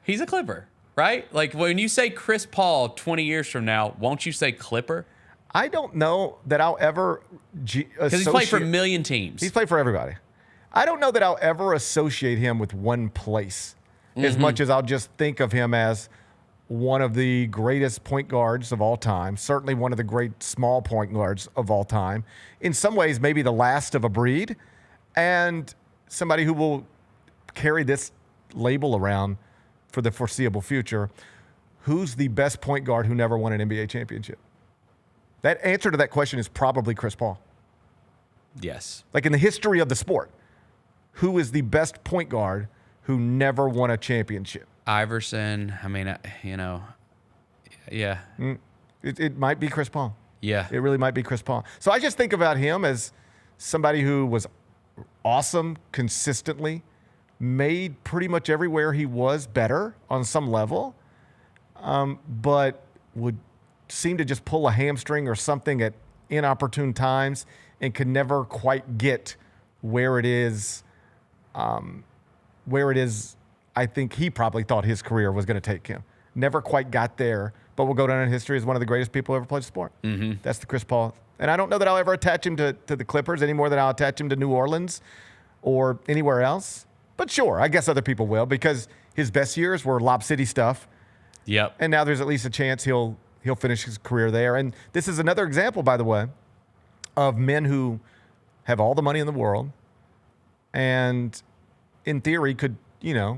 Speaker 9: He's a Clipper, right? Like when you say Chris Paul 20 years from now, won't you say Clipper?
Speaker 7: I don't know that I'll ever
Speaker 9: because he's played for a million teams.
Speaker 7: He's played for everybody. I don't know that I'll ever associate him with one place as much as I'll just think of him as one of the greatest point guards of all time, certainly one of the great small point guards of all time. In some ways, maybe the last of a breed, and somebody who will carry this label around for the foreseeable future. Who's the best point guard who never won an NBA championship? That answer to that question is probably Chris Paul.
Speaker 9: Yes.
Speaker 7: Like in the history of the sport, who is the best point guard who never won a championship?
Speaker 9: Iverson. I mean, yeah.
Speaker 7: It might be Chris Paul.
Speaker 9: Yeah.
Speaker 7: It really might be Chris Paul. So I just think about him as somebody who was awesome consistently, made pretty much everywhere he was better on some level, but would seem to just pull a hamstring or something at inopportune times and could never quite get where it is I think he probably thought his career was going to take him. Never quite got there, but will go down in history as one of the greatest people who ever played the sport.
Speaker 9: Mm-hmm.
Speaker 7: That's the Chris Paul. And I don't know that I'll ever attach him to the Clippers any more than I'll attach him to New Orleans or anywhere else. But sure, I guess other people will, because his best years were Lob City stuff.
Speaker 9: Yep.
Speaker 7: And now there's at least a chance he'll finish his career there. And this is another example, by the way, of men who have all the money in the world and in theory could,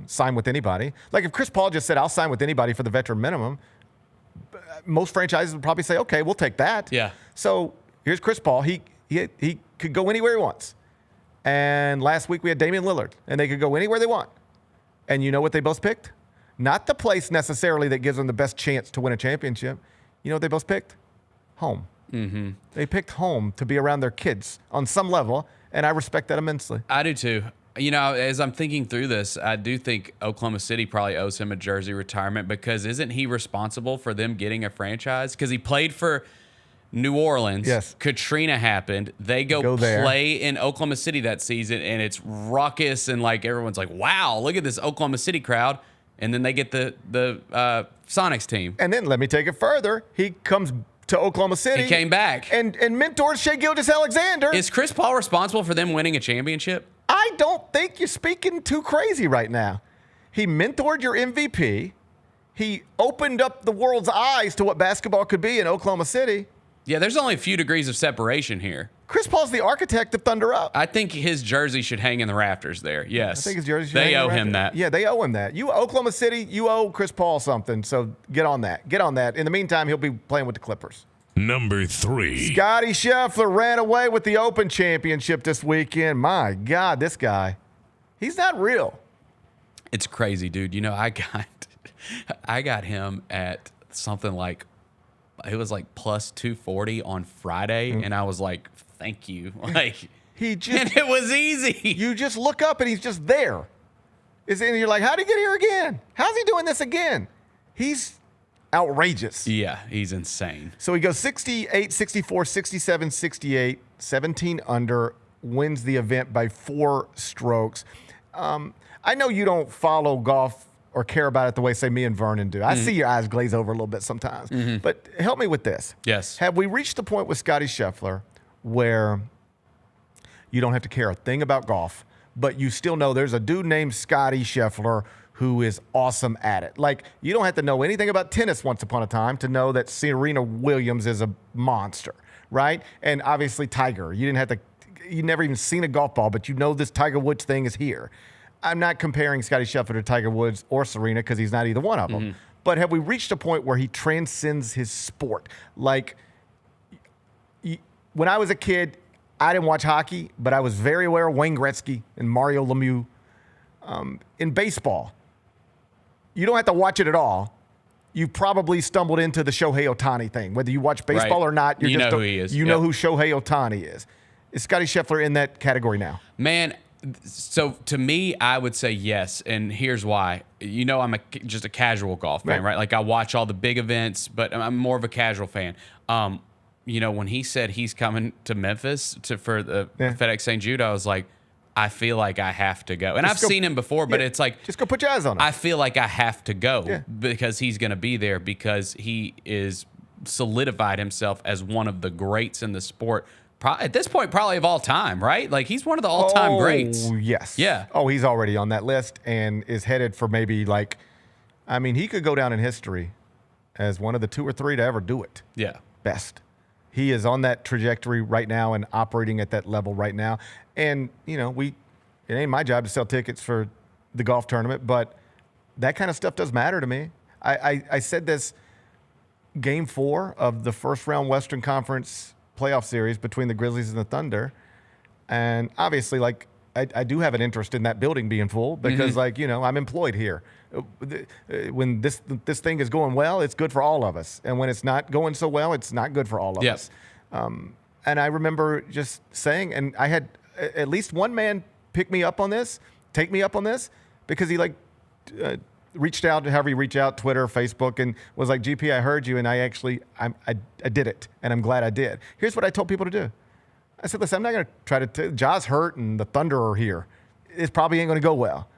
Speaker 7: sign with anybody. Like if Chris Paul just said, I'll sign with anybody for the veteran minimum, most franchises would probably say, okay, we'll take that.
Speaker 9: Yeah.
Speaker 7: So here's Chris Paul. He could go anywhere he wants. And last week we had Damian Lillard, and they could go anywhere they want. And you know what they both picked? Not the place necessarily that gives them the best chance to win a championship. You know what they both picked? Home.
Speaker 9: Mm-hmm.
Speaker 7: They picked home to be around their kids on some level, and I respect that immensely.
Speaker 9: I do too. As I'm thinking through this, I do think Oklahoma City probably owes him a jersey retirement, because isn't he responsible for them getting a franchise? Because he played for New Orleans.
Speaker 7: Yes.
Speaker 9: Katrina happened. They go
Speaker 7: there.
Speaker 9: play in Oklahoma City that season, and it's ruckus, and like everyone's like, wow, look at this Oklahoma City crowd. And then they get the Sonics team.
Speaker 7: And then let me take it further. He comes to Oklahoma City.
Speaker 9: He came back.
Speaker 7: And mentors Shai Gilgeous-Alexander.
Speaker 9: Is Chris Paul responsible for them winning a championship?
Speaker 7: I don't think you're speaking too crazy right now. He mentored your MVP. He opened up the world's eyes to what basketball could be in Oklahoma City.
Speaker 9: Yeah, there's only a few degrees of separation here.
Speaker 7: Chris Paul's the architect of Thunder Up.
Speaker 9: I think his jersey should hang in the rafters there. Yes.
Speaker 7: I think his jersey should
Speaker 9: They
Speaker 7: hang in the
Speaker 9: owe him
Speaker 7: rafters.
Speaker 9: that.
Speaker 7: Yeah, they owe him that. You, Oklahoma City, you owe Chris Paul something, so get on that. Get on that. In the meantime, he'll be playing with the Clippers.
Speaker 6: Number 3.
Speaker 7: Scottie Scheffler ran away with the Open Championship this weekend. My God, this guy. He's not real.
Speaker 9: It's crazy, dude. I got him at something like, it was like plus 240 on Friday, and I was like, thank you. Like, and it was easy.
Speaker 7: You just look up and he's just there. And you're like, how'd he get here again? How's he doing this again? He's outrageous.
Speaker 9: Yeah, he's insane.
Speaker 7: So he goes 68, 64, 67, 68, 17 under, wins the event by 4 strokes. I know you don't follow golf or care about it the way, say, me and Vernon do. I see your eyes glaze over a little bit sometimes. But help me with this.
Speaker 9: Yes.
Speaker 7: Have we reached the point with Scottie Scheffler where you don't have to care a thing about golf, but you still know there's a dude named Scottie Scheffler who is awesome at it? Like, you don't have to know anything about tennis once upon a time to know that Serena Williams is a monster, right? And obviously Tiger. You never even seen a golf ball, but you know this Tiger Woods thing is here. I'm not comparing Scottie Scheffler to Tiger Woods or Serena because he's not either one of them. But have we reached a point where he transcends his sport? Like, when I was a kid, I didn't watch hockey, but I was very aware of Wayne Gretzky and Mario Lemieux. In baseball, you don't have to watch it at all. You probably stumbled into the Shohei Ohtani thing. Whether you watch baseball or not,
Speaker 9: you know who he is.
Speaker 7: You know who Shohei Ohtani is. Is Scottie Scheffler in that category now?
Speaker 9: Man, so to me, I would say yes, and here's why. I'm just a casual golf fan, right? Like, I watch all the big events, but I'm more of a casual fan. When he said he's coming to Memphis for the FedEx St. Jude, I was like, I feel like I have to go. And I've seen him before, but it's like,
Speaker 7: just go put your eyes on him.
Speaker 9: I feel like I have to go because he's going to be there, because he is solidified himself as one of the greats in the sport. At this point, probably of all time, right? Like, he's one of the all-time greats.
Speaker 7: Yes.
Speaker 9: Yeah.
Speaker 7: Oh, he's already on that list and is headed for maybe he could go down in history as one of the 2 or 3 to ever do it.
Speaker 9: Yeah.
Speaker 7: Best. He is on that trajectory right now and operating at that level right now. And, it ain't my job to sell tickets for the golf tournament, but that kind of stuff does matter to me. I said this game 4 of the first round Western Conference playoff series between the Grizzlies and the Thunder. And obviously, like, I do have an interest in that building being full because, like, you know, I'm employed here. When this thing is going well, it's good for all of us. And when it's not going so well, it's not good for all of us. And I remember just saying, and I had at least one man take me up on this, because he, like, reached out, however you reach out, Twitter, Facebook, and was like, GP, I heard you, and I did it, and I'm glad I did. Here's what I told people to do. I said, listen, I'm not going to try to Ja's hurt and the Thunder are here. It probably ain't going to go well.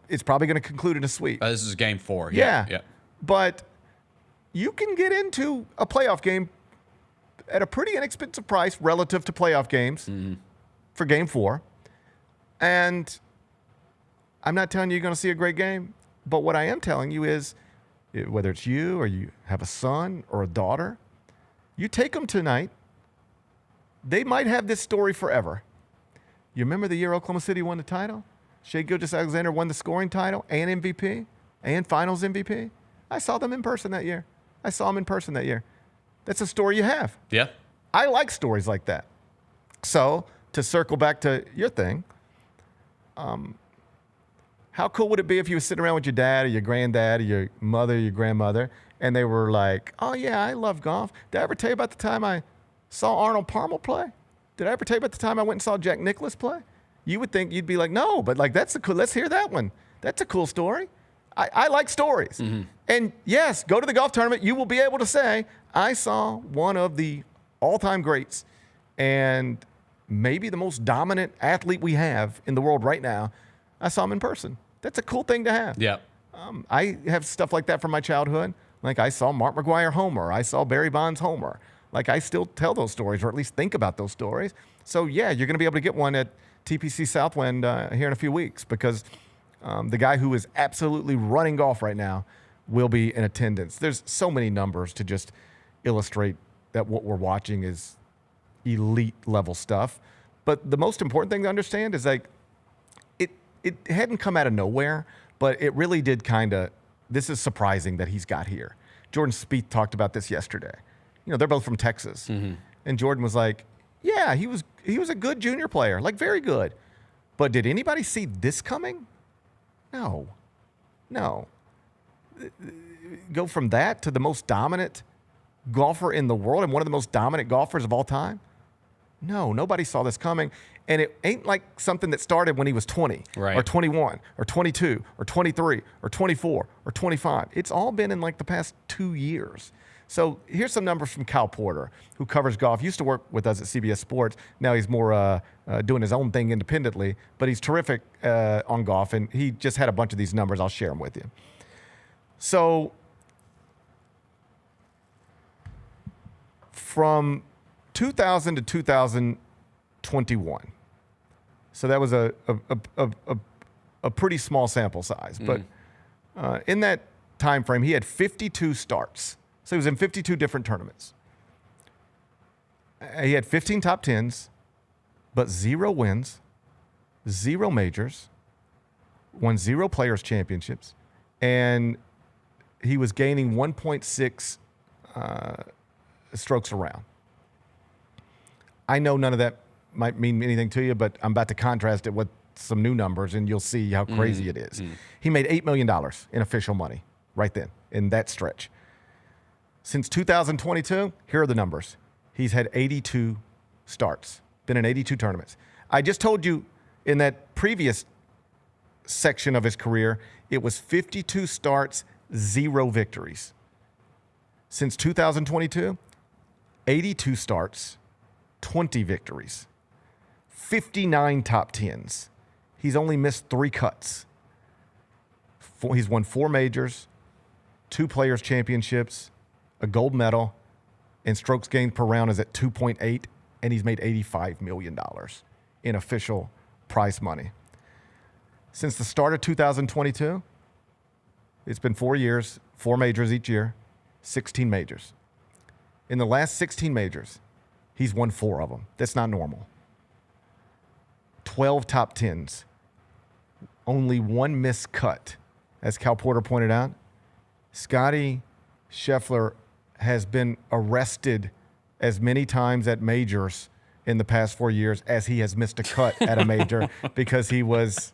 Speaker 7: It's probably going to conclude in a sweep.
Speaker 9: This is game 4.
Speaker 7: Yeah. But you can get into a playoff game at a pretty inexpensive price relative to playoff games for game 4. And I'm not telling you you're going to see a great game, but what I am telling you is, whether it's you or you have a son or a daughter, you take them tonight. They might have this story forever. You remember the year Oklahoma City won the title? Shai Gilgeous-Alexander won the scoring title and MVP and finals MVP. I saw them in person that year. That's a story you have.
Speaker 9: Yeah.
Speaker 7: I like stories like that. So, to circle back to your thing, how cool would it be if you were sitting around with your dad or your granddad or your mother or your grandmother, and they were like, oh, yeah, I love golf. Did I ever tell you about the time I saw Arnold Palmer play? Did I ever tell you about the time I went and saw Jack Nicklaus play? You would think, you'd be like, no, but like, that's a cool, let's hear that one. That's a cool story. I like stories. And yes, go to the golf tournament. You will be able to say, I saw one of the all-time greats and maybe the most dominant athlete we have in the world right now. I saw him in person. That's a cool thing to have.
Speaker 9: Yeah.
Speaker 7: I have stuff like that from my childhood. Like, I saw Mark McGwire homer. I saw Barry Bonds homer. Like, I still tell those stories, or at least think about those stories. So, yeah, you're going to be able to get one at TPC Southwind here in a few weeks, because the guy who is absolutely running golf right now will be in attendance. There's so many numbers to just illustrate that what we're watching is elite level stuff. But the most important thing to understand is, like, it hadn't come out of nowhere, but it really did kind of, this is surprising that he's got here. Jordan Spieth talked about this yesterday. You know, they're both from Texas. And Jordan was like, yeah, he was a good junior player, like, very good. But did anybody see this coming? No. Go from that to the most dominant golfer in the world and one of the most dominant golfers of all time? No, nobody saw this coming. And it ain't like something that started when he was 20 or 21 or 22 or 23 or 24 or 25. It's all been in like the past 2 years. So here's some numbers from Kyle Porter, who covers golf. Used to work with us at CBS Sports. Now he's more doing his own thing independently, but he's terrific on golf, and he just had a bunch of these numbers. I'll share them with you. So from 2000 to 2021, so that was a pretty small sample size, but in that time frame, he had 52 starts. So he was in 52 different tournaments. He had 15 top 10s, but 0 wins, 0 majors, won 0 Players' Championships, and he was gaining 1.6 strokes around. I know none of that might mean anything to you, but I'm about to contrast it with some new numbers, and you'll see how crazy it is. He made $8 million in official money right then in that stretch. Since 2022, here are the numbers. He's had 82 starts, been in 82 tournaments. I just told you in that previous section of his career, it was 52 starts, 0 victories. Since 2022, 82 starts, 20 victories, 59 top 10s. He's only missed 3 cuts. He's won 4 majors, 2 Players' Championships, a gold medal, and strokes gained per round is at 2.8, and he's made $85 million in official prize money. Since the start of 2022, it's been 4 years, 4 majors each year, 16 majors. In the last 16 majors, he's won 4 of them. That's not normal. 12 top 10s, only 1 missed cut. As Cal Porter pointed out, Scottie Scheffler has been arrested as many times at majors in the past 4 years as he has missed a cut at a major because he was.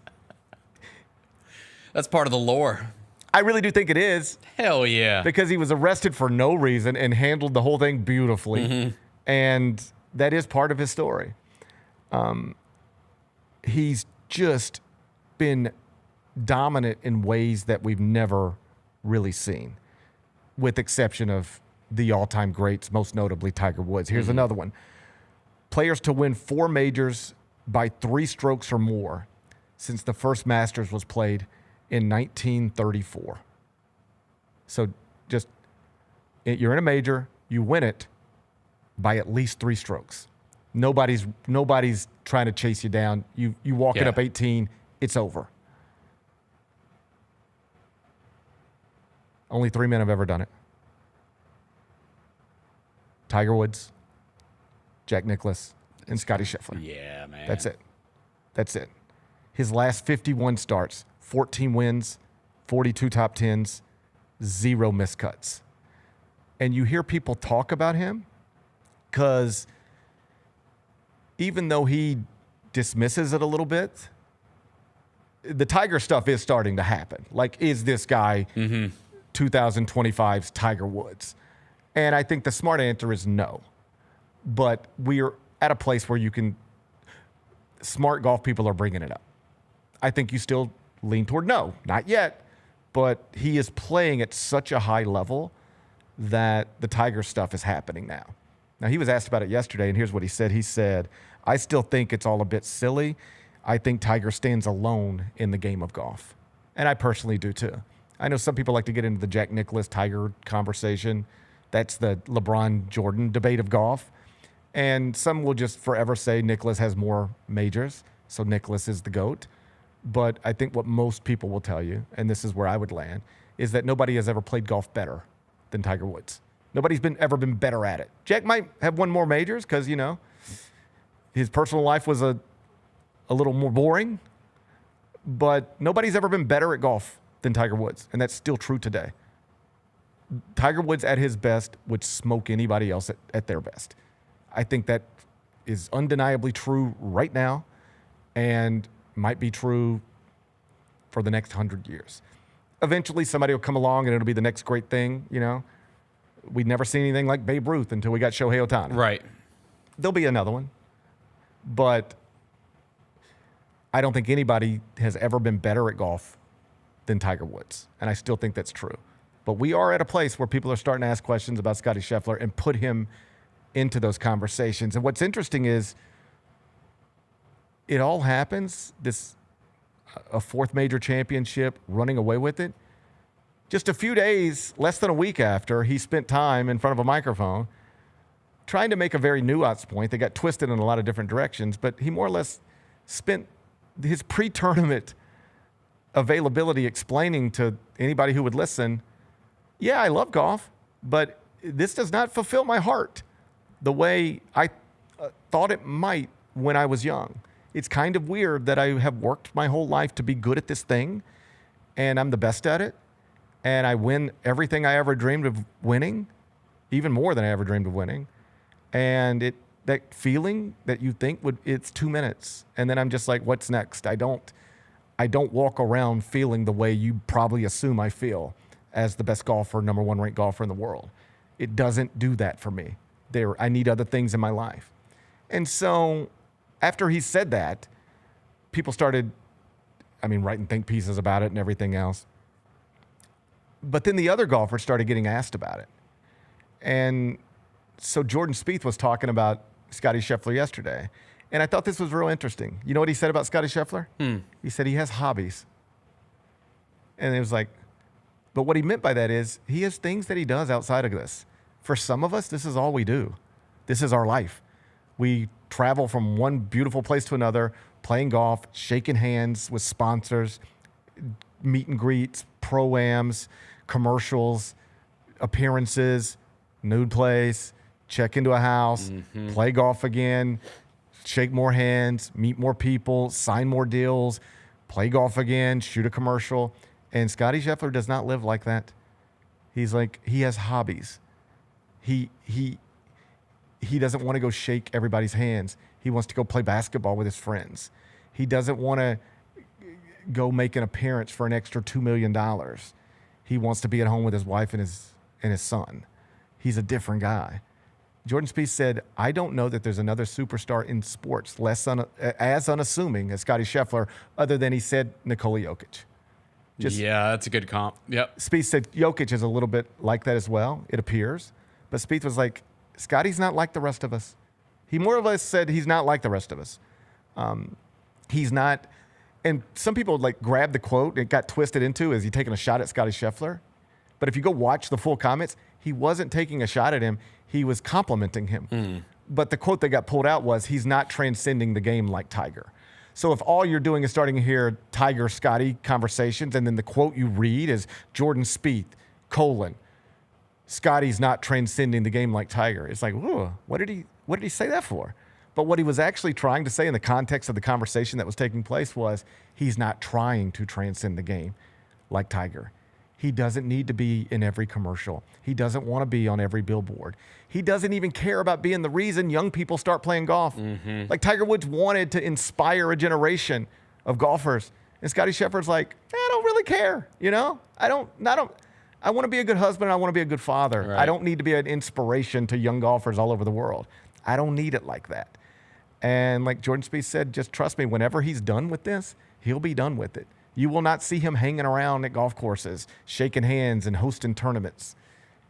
Speaker 9: That's part of the lore.
Speaker 7: I really do think it is.
Speaker 9: Hell yeah.
Speaker 7: Because he was arrested for no reason and handled the whole thing beautifully.
Speaker 9: Mm-hmm.
Speaker 7: And that is part of his story. He's just been dominant in ways that we've never really seen, with exception of the all-time greats, most notably Tiger Woods. Here's another one. Players to win 4 majors by 3 strokes or more since the first Masters was played in 1934. So just, you're in a major, you win it by at least 3 strokes. Nobody's trying to chase you down. You walk it up 18, it's over. Only 3 men have ever done it. Tiger Woods, Jack Nicklaus, and Scottie Scheffler.
Speaker 9: Yeah, man.
Speaker 7: That's it. That's it. His last 51 starts, 14 wins, 42 top 10s, 0 miscuts. And you hear people talk about him because even though he dismisses it a little bit, the Tiger stuff is starting to happen. Like, is this guy 2025's Tiger Woods? And I think the smart answer is no. But we're at a place where you can, smart golf people are bringing it up. I think you still lean toward no, not yet. But he is playing at such a high level that the Tiger stuff is happening now. Now, he was asked about it yesterday, and here's what he said. He said, I still think it's all a bit silly. I think Tiger stands alone in the game of golf. And I personally do too. I know some people like to get into the Jack Nicklaus Tiger conversation. That's the LeBron Jordan debate of golf. And some will just forever say Nicklaus has more majors, so Nicklaus is the GOAT. But I think what most people will tell you, and this is where I would land, is that nobody has ever played golf better than Tiger Woods. Nobody's ever been better at it. Jack might have won more majors because, you know, his personal life was a little more boring, but nobody's ever been better at golf than Tiger Woods, and that's still true today. Tiger Woods at his best would smoke anybody else at their best. I think that is undeniably true right now and might be true for the next 100 years. Eventually, somebody will come along and it'll be the next great thing, you know. We'd never seen anything like Babe Ruth until we got Shohei Ohtani.
Speaker 9: Right.
Speaker 7: There'll be another one. But I don't think anybody has ever been better at golf than Tiger Woods. And I still think that's true. But we are at a place where people are starting to ask questions about Scottie Scheffler and put him into those conversations. And what's interesting is it all happens, a 4th major championship, running away with it, just a few days, less than a week after he spent time in front of a microphone trying to make a very nuanced point that got twisted in a lot of different directions, but he more or less spent his pre-tournament availability explaining to anybody who would listen, yeah, I love golf, but this does not fulfill my heart the way I thought it might when I was young. It's kind of weird that I have worked my whole life to be good at this thing, and I'm the best at it, and I win everything I ever dreamed of winning, even more than I ever dreamed of winning. And that feeling that you think it's 2 minutes, and then I'm just like, what's next? I don't walk around feeling the way you probably assume I feel as the best golfer, number 1 ranked golfer in the world. It doesn't do that for me. I need other things in my life. And so after he said that, people started, writing think pieces about it and everything else. But then the other golfers started getting asked about it. And so Jordan Spieth was talking about Scottie Scheffler yesterday. And I thought this was real interesting. You know what he said about Scottie Scheffler? He said he has hobbies. And it was like, but what he meant by that is he has things that he does outside of this. For some of us, this is all we do. This is our life. We travel from one beautiful place to another, playing golf, shaking hands with sponsors, meet and greets, pro-ams, commercials, appearances, nude plays, check into a house, play golf again, shake more hands, meet more people, sign more deals, play golf again, shoot a commercial. And Scottie Scheffler does not live like that. He's like, he has hobbies. He He doesn't want to go shake everybody's hands. He wants to go play basketball with his friends. He doesn't want to go make an appearance for an extra $2 million. He wants to be at home with his wife and his son. He's a different guy. Jordan Spieth said, I don't know that there's another superstar in sports as unassuming as Scottie Scheffler, other than he said Nikola Jokic.
Speaker 9: Yeah, that's a good comp. Yep.
Speaker 7: Spieth said Jokic is a little bit like that as well, it appears. But Spieth was like, Scottie's not like the rest of us. He more or less said he's not like the rest of us. He's not. And some people like grabbed the quote. It got twisted into, is he taking a shot at Scottie Scheffler? But if you go watch the full comments, he wasn't taking a shot at him. He was complimenting him. But the quote that got pulled out was, he's not transcending the game like Tiger. So if all you're doing is starting to hear Tiger, Scottie conversations, and then the quote you read is Jordan Spieth, Scottie's not transcending the game like Tiger. It's like, whoa, what did he say that for? But what he was actually trying to say in the context of the conversation that was taking place was, he's not trying to transcend the game like Tiger. He doesn't need to be in every commercial. He doesn't want to be on every billboard. He doesn't even care about being the reason young people start playing golf. Like Tiger Woods wanted to inspire a generation of golfers. And Scottie Scheffler's like, I don't really care. You know, I want to be a good husband. I want to be a good father.
Speaker 9: Right.
Speaker 7: I don't need to be an inspiration to young golfers all over the world. I don't need it like that. And like Jordan Spieth said, just trust me, whenever he's done with this, he'll be done with it. You will not see him hanging around at golf courses, shaking hands and hosting tournaments.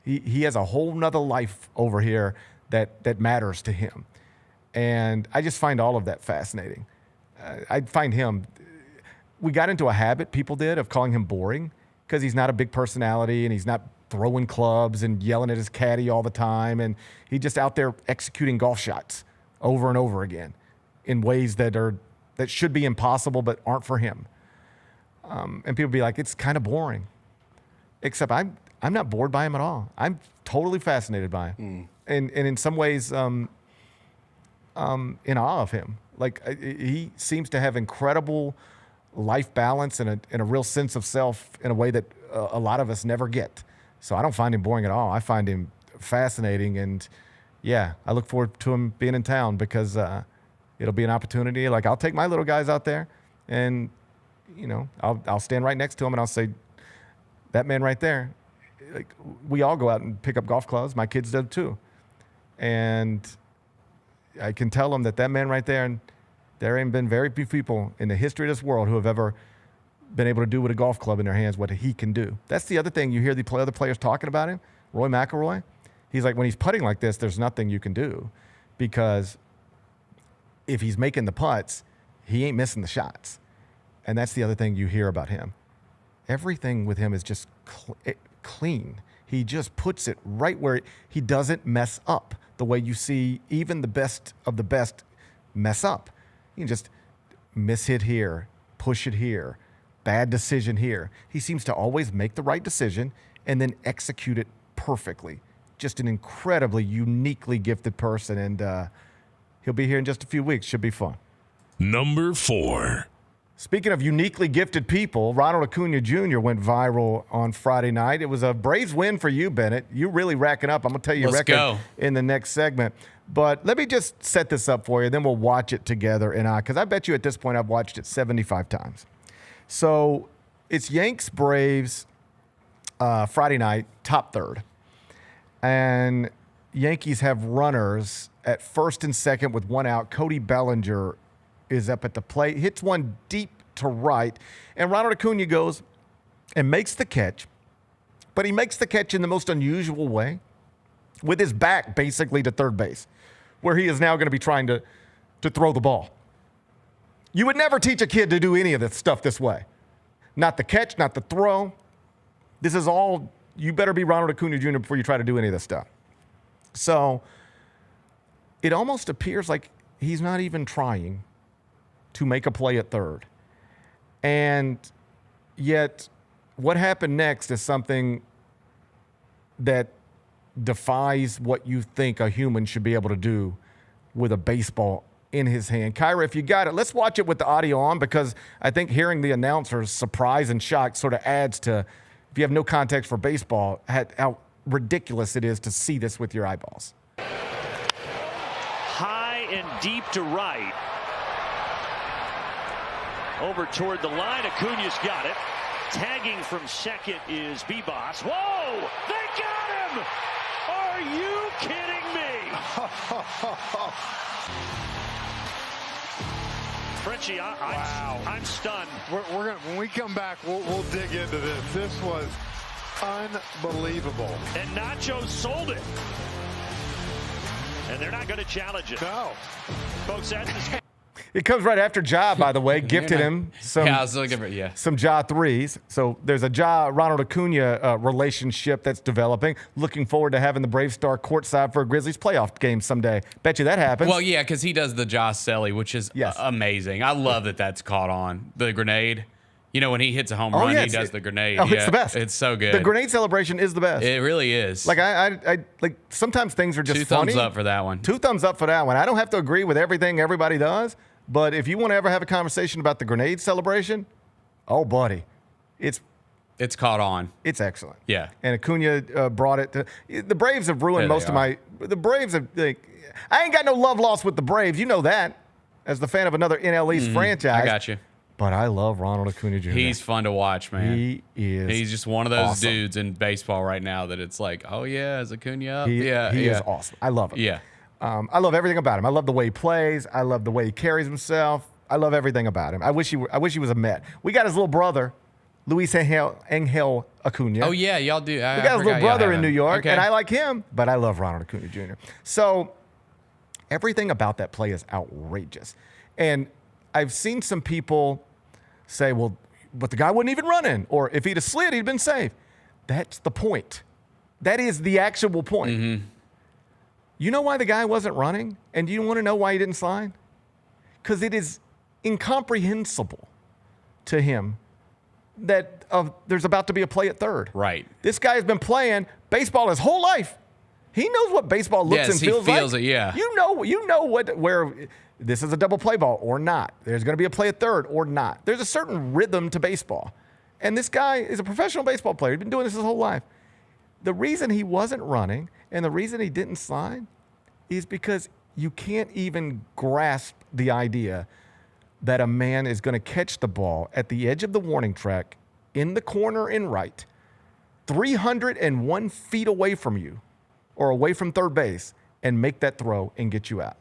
Speaker 7: He has a whole nother life over here that matters to him. And I just find all of that fascinating. I find him, we got into a habit, people did, of calling him boring because he's not a big personality and he's not throwing clubs and yelling at his caddy all the time. And he's just out there executing golf shots over and over again in ways that should be impossible but aren't for him. And people be like, it's kind of boring. Except I'm not bored by him at all. I'm totally fascinated by him. And in some ways, in awe of him. Like, he seems to have incredible life balance and a real sense of self in a way that a lot of us never get. So I don't find him boring at all. I find him fascinating. And yeah, I look forward to him being in town because it'll be an opportunity. Like, I'll take my little guys out there and, you know, I'll stand right next to him and I'll say, that man right there, like, we all go out and pick up golf clubs. My kids do too. And I can tell them that man right there, and there ain't been very few people in the history of this world who have ever been able to do with a golf club in their hands what he can do. That's the other thing you hear the other players talking about him. Roy McIlroy, he's like, when he's putting like this, there's nothing you can do because if he's making the putts, he ain't missing the shots. And that's the other thing you hear about him. Everything with him is just clean. He just puts it right where he doesn't mess up the way you see even the best of the best mess up. You can just miss-hit here, push it here, bad decision here. He seems to always make the right decision and then execute it perfectly. Just an incredibly uniquely gifted person, and he'll be here in just a few weeks. Should be fun.
Speaker 6: Number 4.
Speaker 7: Speaking of uniquely gifted people, Ronald Acuna Jr. went viral on Friday night. It was a Braves win for you, Bennett. You're really racking up. I'm going to tell you your record in the next segment. But let me just set this up for you, then we'll watch it together. Because I bet you at this point I've watched it 75 times. So it's Yanks-Braves Friday night, top third. And Yankees have runners at first and second with one out. Cody Bellinger is up at the plate, hits one deep to right, and Ronald Acuna goes and makes the catch, but he makes the catch in the most unusual way, with his back basically to third base, where he is now going to be trying to throw the ball. You would never teach a kid to do any of this stuff this way. Not the catch, not the throw. This is all, you better be Ronald Acuna Jr. before you try to do any of this stuff. So it almost appears like he's not even trying to make a play at third. And yet what happened next is something that defies what you think a human should be able to do with a baseball in his hand. Kyra, if you got it, let's watch it with the audio on, because I think hearing the announcer's surprise and shock sort of adds to, if you have no context for baseball, how ridiculous it is to see this with your eyeballs.
Speaker 17: and deep to right. Over toward the line, Acuna's got it. Tagging from second is Bebas. Whoa! They got him! Are you kidding me? Frenchie, I'm stunned.
Speaker 18: We're gonna, when we come back, we'll dig into this. This was unbelievable.
Speaker 17: And Nacho sold it. And they're not going to challenge it.
Speaker 18: No.
Speaker 17: Folks, that's the...
Speaker 7: It comes right after Ja, by the way, gifted him some,
Speaker 9: I was looking for,
Speaker 7: some Ja threes. So there's a Ronald Acuna relationship that's developing. Looking forward to having the Brave Star courtside for a Grizzlies playoff game someday. Bet you that happens.
Speaker 9: Well, yeah, because he does the Ja Selly, which is amazing. I love that that's caught on. The grenade. You know, when he hits a home run, he does the grenade.
Speaker 7: Oh, it's the best.
Speaker 9: It's so good.
Speaker 7: The grenade celebration is the best.
Speaker 9: It really is.
Speaker 7: Like I like sometimes things are just
Speaker 9: 2
Speaker 7: funny.
Speaker 9: thumbs up for that one.
Speaker 7: 2 thumbs up for that one. I don't have to agree with everything everybody does, but if you want to ever have a conversation about the grenade celebration, oh, buddy, it's
Speaker 9: caught on.
Speaker 7: It's excellent.
Speaker 9: Yeah.
Speaker 7: And Acuna brought it to the Braves have ruined most of my. The Braves have. I ain't got no love lost with the Braves. You know that, as the fan of another NL East franchise.
Speaker 9: I got you.
Speaker 7: But I love Ronald Acuna Jr.
Speaker 9: He's fun to watch, man.
Speaker 7: He is.
Speaker 9: He's just one of those
Speaker 7: awesome.
Speaker 9: dudes in baseball right now that it's like, oh yeah, is Acuna up?
Speaker 7: He is awesome. I love him.
Speaker 9: Yeah.
Speaker 7: I love everything about him. I love the way he plays. I love the way he carries himself. I love everything about him. I wish he was a Met. We got his little brother, Luis Angel Acuna.
Speaker 9: Oh yeah, y'all do.
Speaker 7: We got his little brother in New York, and I like him, but I love Ronald Acuna Jr. So everything about that play is outrageous. And I've seen some people say, well, but the guy wasn't even running, or if he'd have slid, he'd been safe. That's the point. That is the actual point.
Speaker 9: Mm-hmm.
Speaker 7: You know why the guy wasn't running? And do you want to know why he didn't slide? Because it is incomprehensible to him that there's about to be a play at third.
Speaker 9: Right.
Speaker 7: This guy has been playing baseball his whole life. He knows what baseball looks and feels like.
Speaker 9: He feels it, yeah.
Speaker 7: You know where this is a double play ball or not. There's going to be a play at third or not. There's a certain rhythm to baseball. And this guy is a professional baseball player. He's been doing this his whole life. The reason he wasn't running and the reason he didn't slide is because you can't even grasp the idea that a man is going to catch the ball at the edge of the warning track in the corner in right, 301 feet away from you or away from third base and make that throw and get you out.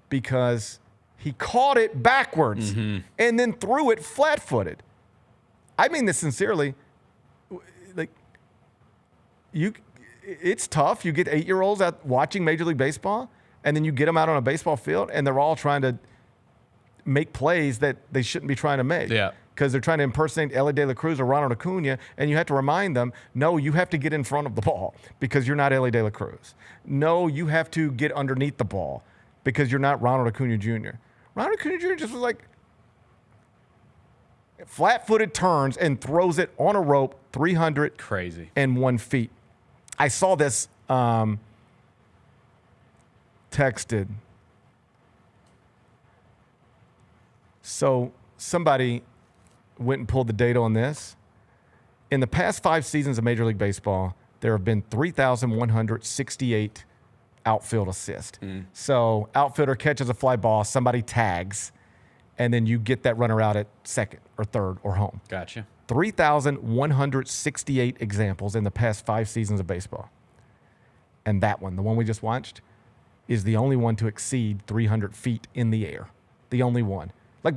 Speaker 7: Because he caught it backwards and then threw it flat-footed. I mean this sincerely. Like, it's tough. You get 8-year-olds out watching Major League Baseball, and then you get them out on a baseball field, and they're all trying to make plays that they shouldn't be trying to make.
Speaker 9: Yeah.
Speaker 7: Because they're trying to impersonate Ellie De La Cruz or Ronald Acuna, and you have to remind them, no, you have to get in front of the ball because you're not Ellie De La Cruz. No, you have to get underneath the ball because you're not Ronald Acuna Jr. Ronald Acuna Jr. just was like flat-footed turns and throws it on a rope 301 feet. I saw this texted. So somebody went and pulled the data on this. In the past 5 seasons of Major League Baseball, there have been 3,168 outfield assists. So outfielder catches a fly ball, somebody tags, and then you get that runner out at second or third or home.
Speaker 9: Gotcha.
Speaker 7: 3,168 examples in the past 5 seasons of baseball. And that one, the one we just watched, is the only one to exceed 300 feet in the air. The only one. Like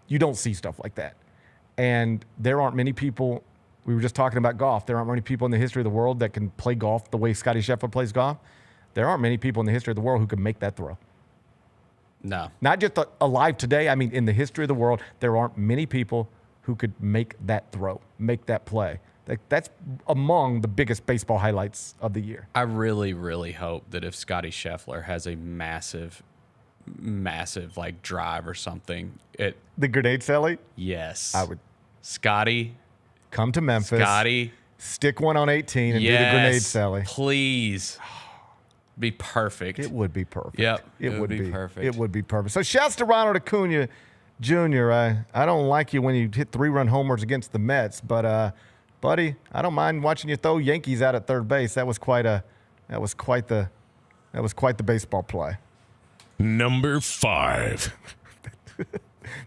Speaker 7: you don't see stuff like that. And there aren't many people, we were just talking about golf, there aren't many people in the history of the world that can play golf the way Scottie Scheffler plays golf. There aren't many people in the history of the world who can make that throw.
Speaker 9: No.
Speaker 7: Not just alive today, I mean in the history of the world, there aren't many people who could make that throw, make that play. That's among the biggest baseball highlights of the year.
Speaker 9: I really, really hope that if Scottie Scheffler has a massive like drive or something,
Speaker 7: the grenade Sally?
Speaker 9: Yes.
Speaker 7: I would.
Speaker 9: Scottie.
Speaker 7: Come to Memphis.
Speaker 9: Scottie.
Speaker 7: Stick one on 18 and do the grenade Sally.
Speaker 9: Please. Be perfect.
Speaker 7: It would be perfect.
Speaker 9: Yep.
Speaker 7: It would be
Speaker 9: perfect.
Speaker 7: It would be perfect. So shouts to Ronald Acuna Jr. I don't like you when you hit 3-run homers against the Mets, but buddy, I don't mind watching you throw Yankees out at third base. That was quite the baseball play.
Speaker 6: Number 5.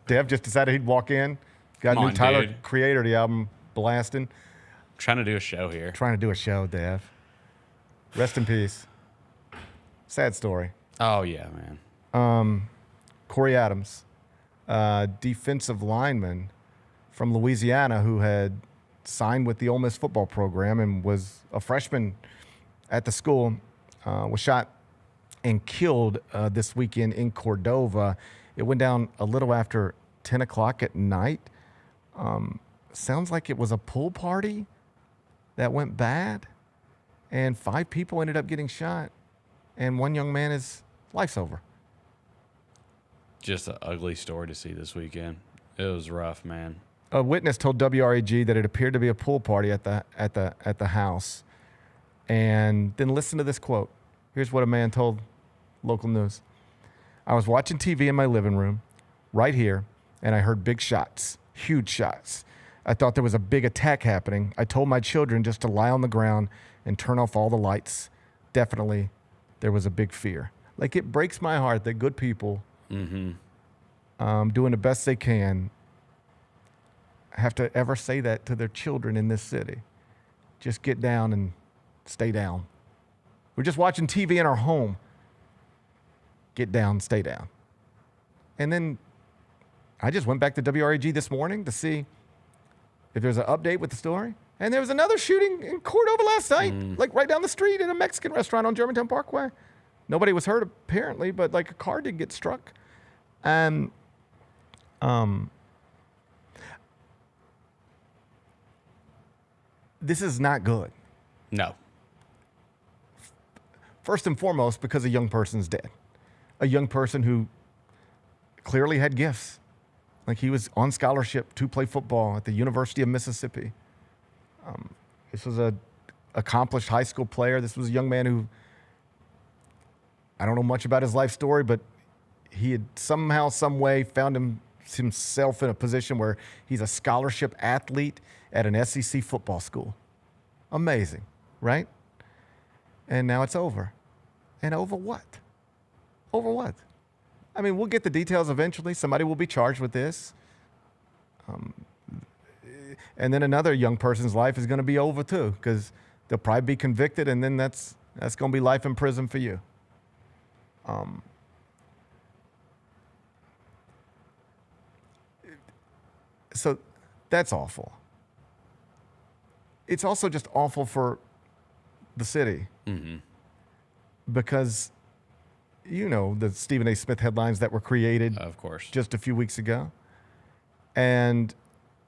Speaker 7: Dev just decided he'd walk in. Got
Speaker 9: Come
Speaker 7: new
Speaker 9: on,
Speaker 7: Tyler
Speaker 9: dude.
Speaker 7: Creator, the album blasting.
Speaker 9: Trying to do a show here.
Speaker 7: Trying to do a show, Dev. Rest in peace. Sad story.
Speaker 9: Oh, yeah, man.
Speaker 7: Corey Adams, defensive lineman from Louisiana who had signed with the Ole Miss football program and was a freshman at the school, was shot and killed this weekend in Cordova. It went down a little after 10 o'clock at night. Sounds like it was a pool party that went bad, and 5 people ended up getting shot, and one young man, his life's over.
Speaker 9: Just an ugly story to see this weekend. It was rough, man.
Speaker 7: A witness told WRAG that it appeared to be a pool party at the house. And then listen to this quote. Here's what a man told local news. I was watching TV in my living room right here, and I heard big shots, huge shots. I thought there was a big attack happening. I told my children just to lie on the ground and turn off all the lights. Definitely, there was a big fear. Like, it breaks my heart that good people doing the best they can have to ever say that to their children in this city. Just get down and stay down. We're just watching TV in our home. Get down, stay down. And then I just went back to WRAG this morning to see if there's an update with the story. And there was another shooting in Cordova last night, like right down the street in a Mexican restaurant on Germantown Parkway. Nobody was hurt apparently, but like a car did get struck. And this is not good.
Speaker 9: No.
Speaker 7: First and foremost, because a young person's dead. A young person who clearly had gifts. Like, he was on scholarship to play football at the University of Mississippi. This was a accomplished high school player. This was a young man who, I don't know much about his life story, but he had somehow, some way found himself in a position where he's a scholarship athlete at an SEC football school. Amazing, right? And now it's over. And over what? Over what? I mean, we'll get the details eventually. Somebody will be charged with this. And then another young person's life is going to be over too, because they'll probably be convicted, and then that's going to be life in prison for you. So that's awful. It's also just awful for the city. Because, you know, the Stephen A. Smith headlines that were created,
Speaker 9: of course,
Speaker 7: just a few weeks ago. And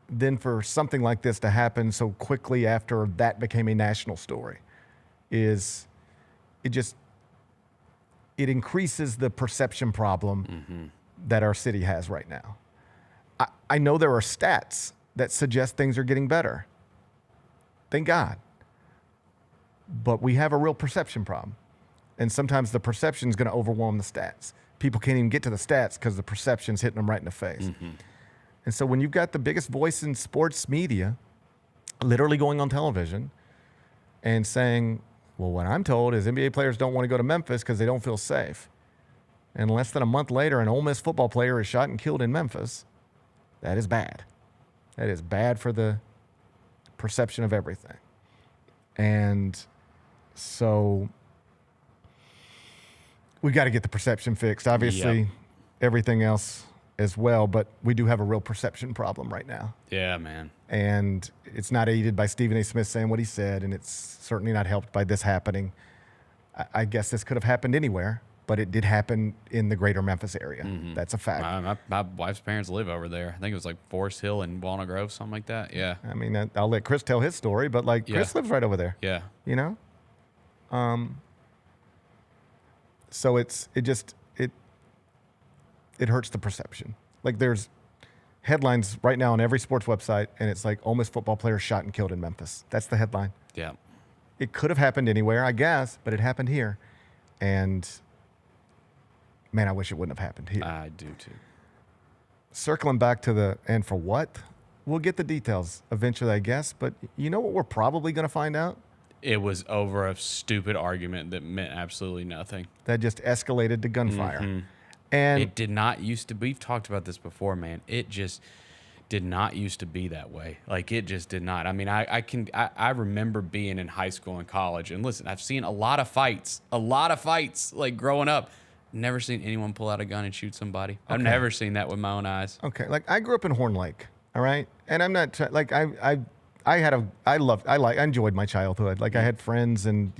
Speaker 7: then for something like this to happen so quickly after that became a national story it increases the perception problem that our city has right now. I know there are stats that suggest things are getting better. Thank God. But we have a real perception problem. And sometimes the perception is going to overwhelm the stats. People can't even get to the stats because the perception's hitting them right in the face. And so when you've got the biggest voice in sports media literally going on television and saying, well, what I'm told is NBA players don't want to go to Memphis because they don't feel safe. And less than a month later, an Ole Miss football player is shot and killed in Memphis. That is bad. That is bad for the perception of everything. And so we got to get the perception fixed. Obviously, everything else as well, but we do have a real perception problem right now.
Speaker 9: Yeah, man.
Speaker 7: And it's not aided by Stephen A. Smith saying what he said, and it's certainly not helped by this happening. I guess this could have happened anywhere, but it did happen in the greater Memphis area. That's a fact.
Speaker 9: My wife's parents live over there. I think it was like Forest Hill and Walnut Grove, something like that. Yeah.
Speaker 7: I mean, I'll let Chris tell his story, but like Chris lives right over there.
Speaker 9: Yeah.
Speaker 7: You know? So it hurts the perception. Like, there's headlines right now on every sports website, and it's like, Ole Miss football player shot and killed in Memphis. That's the headline.
Speaker 9: Yeah.
Speaker 7: It could have happened anywhere, I guess, but it happened here. And, man, I wish it wouldn't have happened here.
Speaker 9: I do, too.
Speaker 7: Circling back to and for what? We'll get the details eventually, I guess. But you know what we're probably going to find out?
Speaker 9: It was over a stupid argument that meant absolutely nothing.
Speaker 7: That just escalated to gunfire. And
Speaker 9: it did not used to be. We've talked about this before, man. It just did not used to be that way. Like, it just did not. I mean, I remember being in high school and college, and listen, I've seen a lot of fights, like growing up. Never seen anyone pull out a gun and shoot somebody. Okay. I've never seen that with my own eyes.
Speaker 7: Okay, like I grew up in Horn Lake, all right, and I'm not like I enjoyed my childhood. Like I had friends, and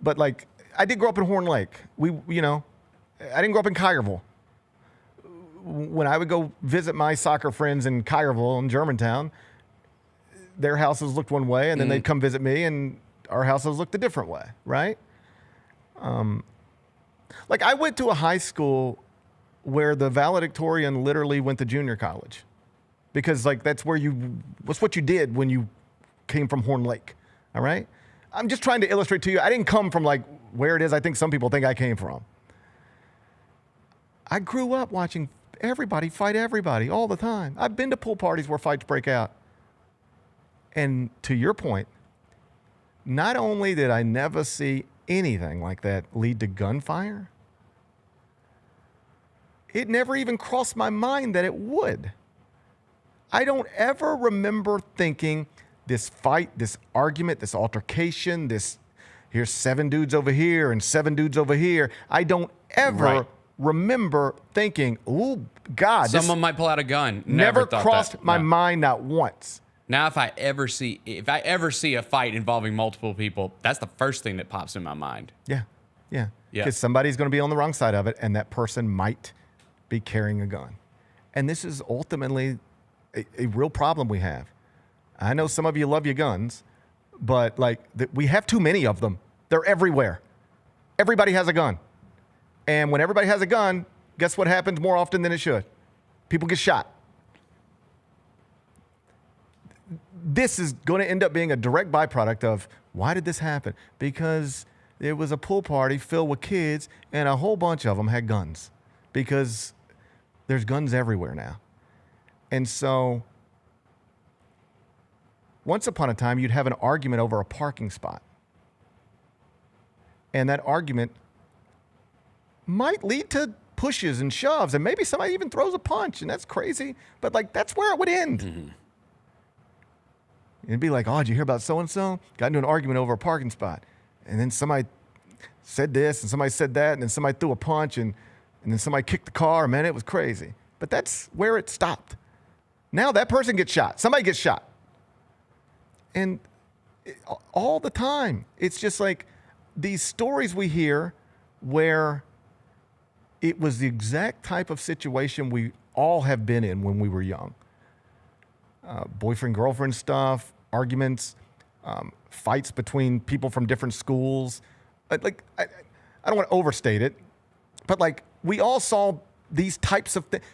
Speaker 7: but like I did grow up in Horn Lake. I didn't grow up in Collierville. When I would go visit my soccer friends in Collierville and Germantown, their houses looked one way, and then they'd come visit me, and our houses looked a different way, right? Like I went to a high school where the valedictorian literally went to junior college, because like that's what you did when you came from Horn Lake, all right? I'm just trying to illustrate to you, I didn't come from like where it is I think some people think I came from. I grew up watching everybody fight everybody all the time. I've been to pool parties where fights break out. And to your point, not only did I never see anything like that lead to gunfire, it never even crossed my mind that it would. I don't ever remember thinking this fight, this argument, this altercation, here's 7 dudes over here and 7 dudes over here. I don't ever remember thinking, oh, God.
Speaker 9: Someone might pull out a gun.
Speaker 7: Never crossed my mind, not once.
Speaker 9: Now, if I ever see a fight involving multiple people, that's the first thing that pops in my mind.
Speaker 7: Yeah. Because somebody's going to be on the wrong side of it, and that person might be carrying a gun. And this is ultimately a real problem we have. I know some of you love your guns, but we have too many of them. They're everywhere. Everybody has a gun. And when everybody has a gun, guess what happens more often than it should? People get shot. This is going to end up being a direct byproduct of, why did this happen? Because there was a pool party filled with kids, and a whole bunch of them had guns, because there's guns everywhere now. And so once upon a time, you'd have an argument over a parking spot. And that argument might lead to pushes and shoves, and maybe somebody even throws a punch, and that's crazy. But that's where it would end. Mm-hmm. It'd be like, oh, did you hear about so-and-so? Got into an argument over a parking spot. And then somebody said this, and somebody said that, and then somebody threw a punch, and then somebody kicked the car. Man, it was crazy. But that's where it stopped. Now that person gets shot. Somebody gets shot. And all the time, it's just like these stories we hear where it was the exact type of situation we all have been in when we were young. Boyfriend, girlfriend stuff, arguments, fights between people from different schools. I don't want to overstate it, but we all saw these types of things.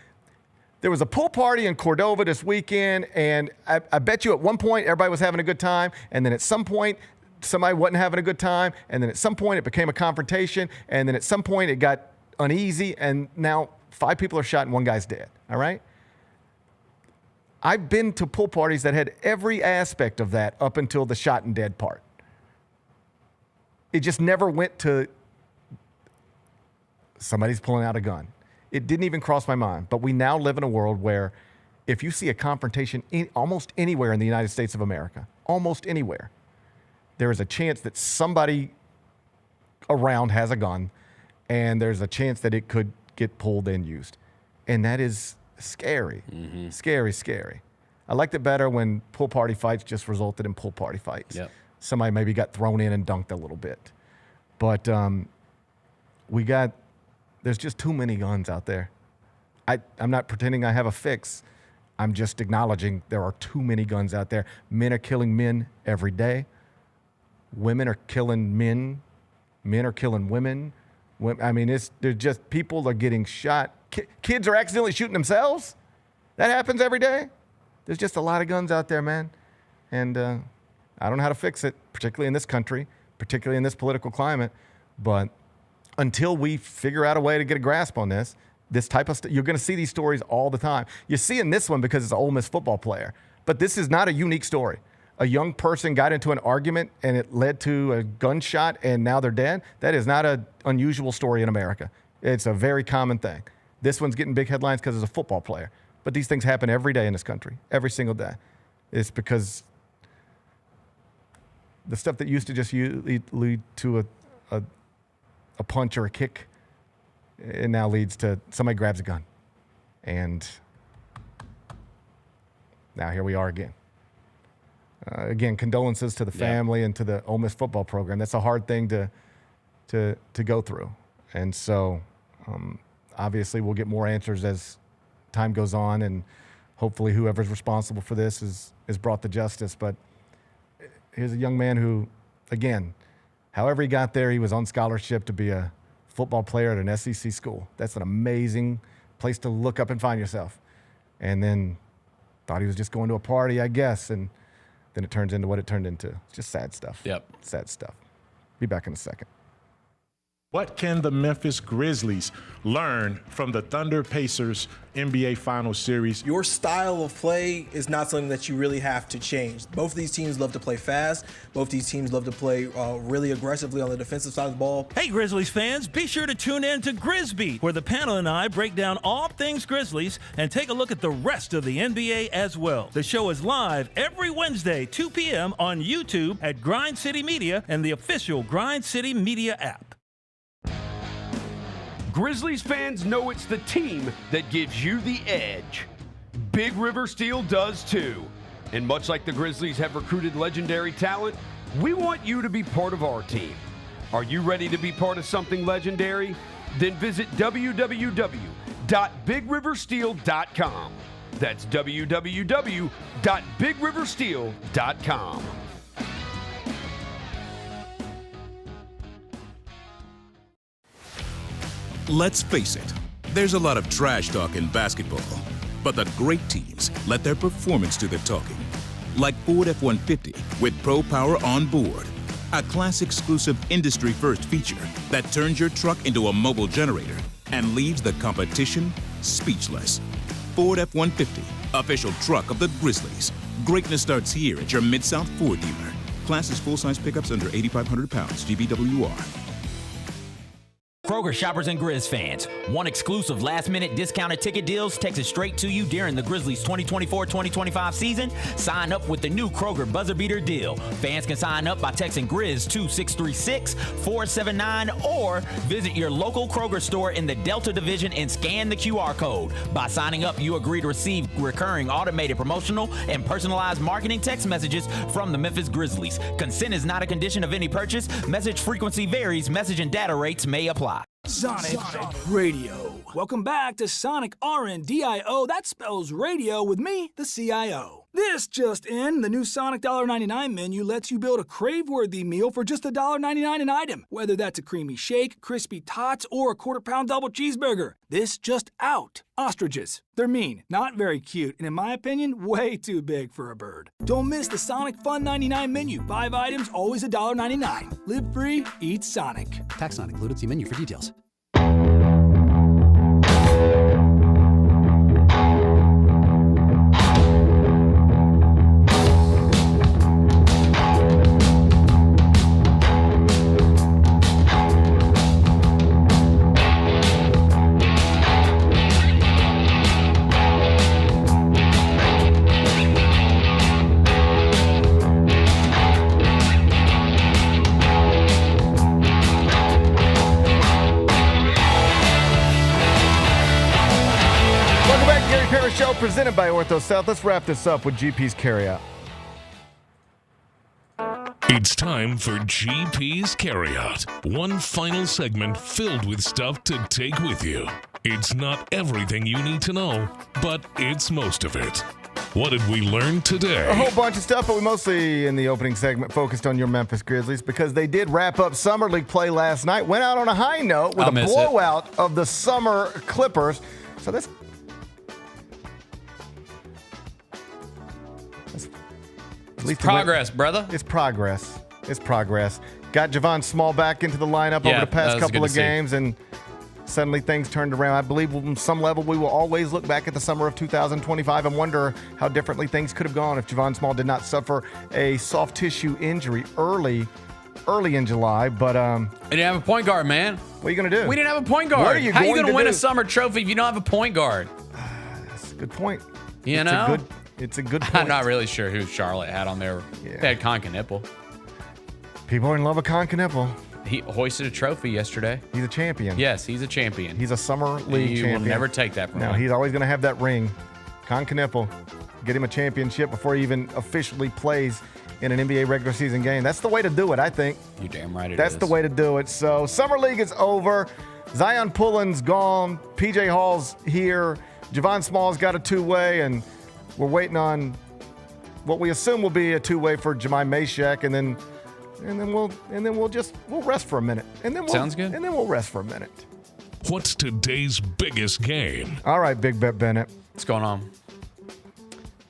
Speaker 7: There was a pool party in Cordova this weekend, and I bet you at one point everybody was having a good time, and then at some point somebody wasn't having a good time, and then at some point it became a confrontation, and then at some point it got uneasy, and now 5 people are shot and 1 guy's dead, all right? I've been to pool parties that had every aspect of that up until the shot and dead part. It just never went to somebody's pulling out a gun. It didn't even cross my mind. But we now live in a world where if you see a confrontation almost anywhere in the United States of America, almost anywhere, there is a chance that somebody around has a gun, and there's a chance that it could get pulled and used. And that is scary. Mm-hmm. Scary. I liked it better when pool party fights just resulted in pool party fights. Yep. Somebody maybe got thrown in and dunked a little bit. But there's just too many guns out there. I'm not pretending I have a fix. I'm just acknowledging there are too many guns out there. Men are killing men every day. Women are killing men. Men are killing women. I mean, there's just people are getting shot. Kids are accidentally shooting themselves. That happens every day. There's just a lot of guns out there, man. And I don't know how to fix it, particularly in this country, particularly in this political climate. But until we figure out a way to get a grasp on this type of stuff, you're going to see these stories all the time. You're seeing this one because it's an Ole Miss football player. But this is not a unique story. A young person got into an argument and it led to a gunshot and now they're dead. That is not an unusual story in America. It's a very common thing. This one's getting big headlines because it's a football player. But these things happen every day in this country, every single day. It's because the stuff that used to just lead to a punch or a kick, it now leads to somebody grabs a gun. And now here we are again. Again, condolences to the family and to the Ole Miss football program. That's a hard thing to go through. And so obviously we'll get more answers as time goes on, and hopefully whoever's responsible for this is brought to justice. But here's a young man who, again, however he got there, he was on scholarship to be a football player at an SEC school. That's an amazing place to look up and find yourself. And then thought he was just going to a party, I guess, and then it turns into what it turned into. It's just sad stuff.
Speaker 9: Yep.
Speaker 7: Sad stuff. Be back in a second.
Speaker 19: What can the Memphis Grizzlies learn from the Thunder Pacers NBA Finals series?
Speaker 20: Your style of play is not something that you really have to change. Both of these teams love to play fast. Both these teams love to play really aggressively on the defensive side of the ball.
Speaker 21: Hey, Grizzlies fans, be sure to tune in to Grizzbeat, where the panel and I break down all things Grizzlies and take a look at the rest of the NBA as well. The show is live every Wednesday, 2 p.m. on YouTube at Grind City Media and the official Grind City Media app.
Speaker 22: Grizzlies fans know it's the team that gives you the edge. Big River Steel does too. And much like the Grizzlies have recruited legendary talent, we want you to be part of our team. Are you ready to be part of something legendary? Then visit www.bigriversteel.com. That's www.bigriversteel.com.
Speaker 23: Let's face it, there's a lot of trash talk in basketball, but the great teams let their performance do the talking. Like Ford F-150 with Pro Power on board, a class-exclusive industry-first feature that turns your truck into a mobile generator and leaves the competition speechless. Ford F-150, official truck of the Grizzlies. Greatness starts here at your Mid-South Ford dealer. Class is full-size pickups under 8,500 pounds, GBWR.
Speaker 14: Kroger shoppers and Grizz fans, one exclusive last-minute discounted ticket deals takes it straight to you during the Grizzlies 2024-2025 season. Sign up with the new Kroger Buzzer Beater deal. Fans can sign up by texting Grizz to 636-479 or visit your local Kroger store in the Delta Division and scan the QR code. By signing up, you agree to receive recurring automated promotional and personalized marketing text messages from the Memphis Grizzlies. Consent is not a condition of any purchase. Message frequency varies. Message and data rates may apply.
Speaker 24: Sonic Radio. Welcome back to Sonic RNDIO. That spells radio with me, the CIO. This just in, the new Sonic $1.99 menu lets you build a crave-worthy meal for just $1.99 an item, whether that's a creamy shake, crispy tots, or a quarter-pound double cheeseburger. This just out. Ostriches. They're mean, not very cute, and in my opinion, way too big for a bird. Don't miss the Sonic Fun 99 menu. 5 items, always $1.99. Live free, eat Sonic.
Speaker 25: Tax not included. See menu for details.
Speaker 7: Show presented by Ortho South. Let's wrap this up with GP's Carryout.
Speaker 6: It's time for GP's Carryout. One final segment filled with stuff to take with you. It's not everything you need to know, but it's most of it. What did we learn today?
Speaker 7: A whole bunch of stuff, but we mostly, in the opening segment, focused on your Memphis Grizzlies because they did wrap up Summer League play last night. Went out on a high note with a blowout of the Summer Clippers. So that's
Speaker 9: It's progress, brother.
Speaker 7: It's progress. It's progress. Got Javon Small back into the lineup over the past couple of games, and suddenly things turned around. I believe on some level we will always look back at the summer of 2025 and wonder how differently things could have gone if Javon Small did not suffer a soft tissue injury early in July. But
Speaker 9: and you have a point guard, man.
Speaker 7: What are you going to do?
Speaker 9: We didn't have a point guard.
Speaker 7: What are you
Speaker 9: How are you
Speaker 7: going
Speaker 9: going to
Speaker 7: to
Speaker 9: win
Speaker 7: do?
Speaker 9: a summer trophy if you don't have a point guard?
Speaker 7: That's a good point.
Speaker 9: You know?
Speaker 7: It's a good point.
Speaker 9: I'm not really sure who Charlotte had on there.
Speaker 7: Yeah.
Speaker 9: They had Con Knipple.
Speaker 7: People are in love with Con Knipple.
Speaker 9: He hoisted a trophy yesterday.
Speaker 7: He's a champion.
Speaker 9: Yes, he's a champion.
Speaker 7: He's a summer league champion.
Speaker 9: You will never take that from
Speaker 7: No,
Speaker 9: him.
Speaker 7: he's always going to have that ring. Con Knipple. Get him a championship before he even officially plays in an NBA regular season game. That's the way to do it, I think.
Speaker 9: You damn right it
Speaker 7: That's
Speaker 9: is.
Speaker 7: the way to do it. So, Summer League is over. Zion Pullen's gone. PJ Hall's here. Javon Small's got a two-way, and we're waiting on what we assume will be a two-way for Jemai Mashak, and then we'll rest for a minute.
Speaker 9: Sounds good.
Speaker 7: And then we'll rest for a minute.
Speaker 6: What's today's biggest game?
Speaker 7: All right, Big Bet Bennett.
Speaker 9: What's going on?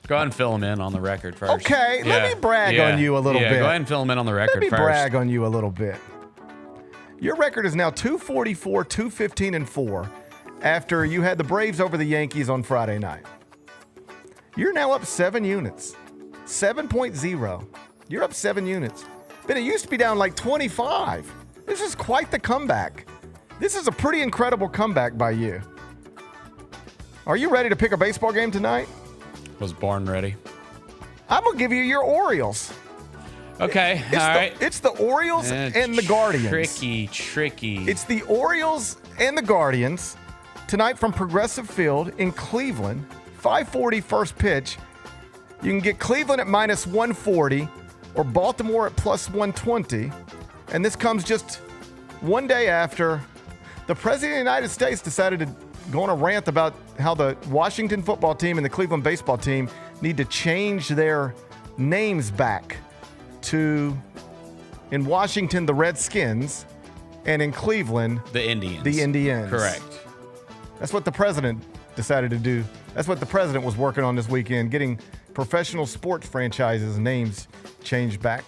Speaker 9: Go ahead and fill him in on the record first.
Speaker 7: Okay, let me brag on you a little bit.
Speaker 9: Go ahead and fill him in on the record
Speaker 7: Let me
Speaker 9: first.
Speaker 7: brag on you a little bit. Your record is now 244, 215, and 4 after you had the Braves over the Yankees on Friday night. You're now up 7 units. 7.0. You're up 7 units. But it used to be down like 25. This is quite the comeback. This is a pretty incredible comeback by you. Are you ready to pick a baseball game tonight?
Speaker 9: Was born ready.
Speaker 7: I'm going to give you your Orioles.
Speaker 9: Okay, all right.
Speaker 7: It's the Orioles and the Guardians.
Speaker 9: Tricky.
Speaker 7: It's the Orioles and the Guardians tonight from Progressive Field in Cleveland. 5:40 first pitch. You can get Cleveland at minus 140 or Baltimore at plus 120. And this comes just one day after the President of the United States decided to go on a rant about how the Washington football team and the Cleveland baseball team need to change their names back to, in Washington, the Redskins, and in Cleveland,
Speaker 9: The Indians.
Speaker 7: the Indians.
Speaker 9: Correct.
Speaker 7: That's what the president decided to do. That's what the president was working on this weekend, getting professional sports franchises' names changed back.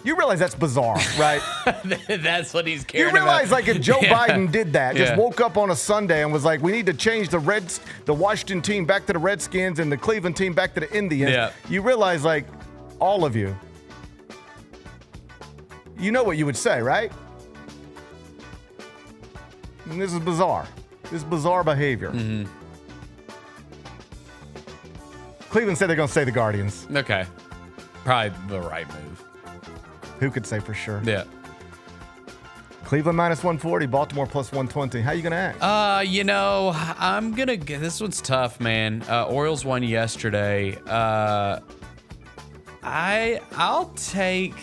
Speaker 7: You realize that's bizarre, right?
Speaker 9: That's what he's
Speaker 7: You
Speaker 9: caring
Speaker 7: realize,
Speaker 9: about.
Speaker 7: like, if Joe
Speaker 9: Yeah.
Speaker 7: Biden did that, just
Speaker 9: Yeah.
Speaker 7: woke up on a Sunday and was like, we need to change the Washington team back to the Redskins and the Cleveland team back to the Indians.
Speaker 9: Yeah.
Speaker 7: You realize, like, all of you, you know what you would say, right? And this is bizarre. This is bizarre behavior.
Speaker 9: Mm-hmm.
Speaker 7: Cleveland said they're going to say the Guardians.
Speaker 9: Okay. Probably the right move.
Speaker 7: Who could say for sure?
Speaker 9: Yeah.
Speaker 7: Cleveland minus 140, Baltimore plus 120. How you going to act?
Speaker 9: I'm going to this one's tough, man. Orioles won yesterday. I'll take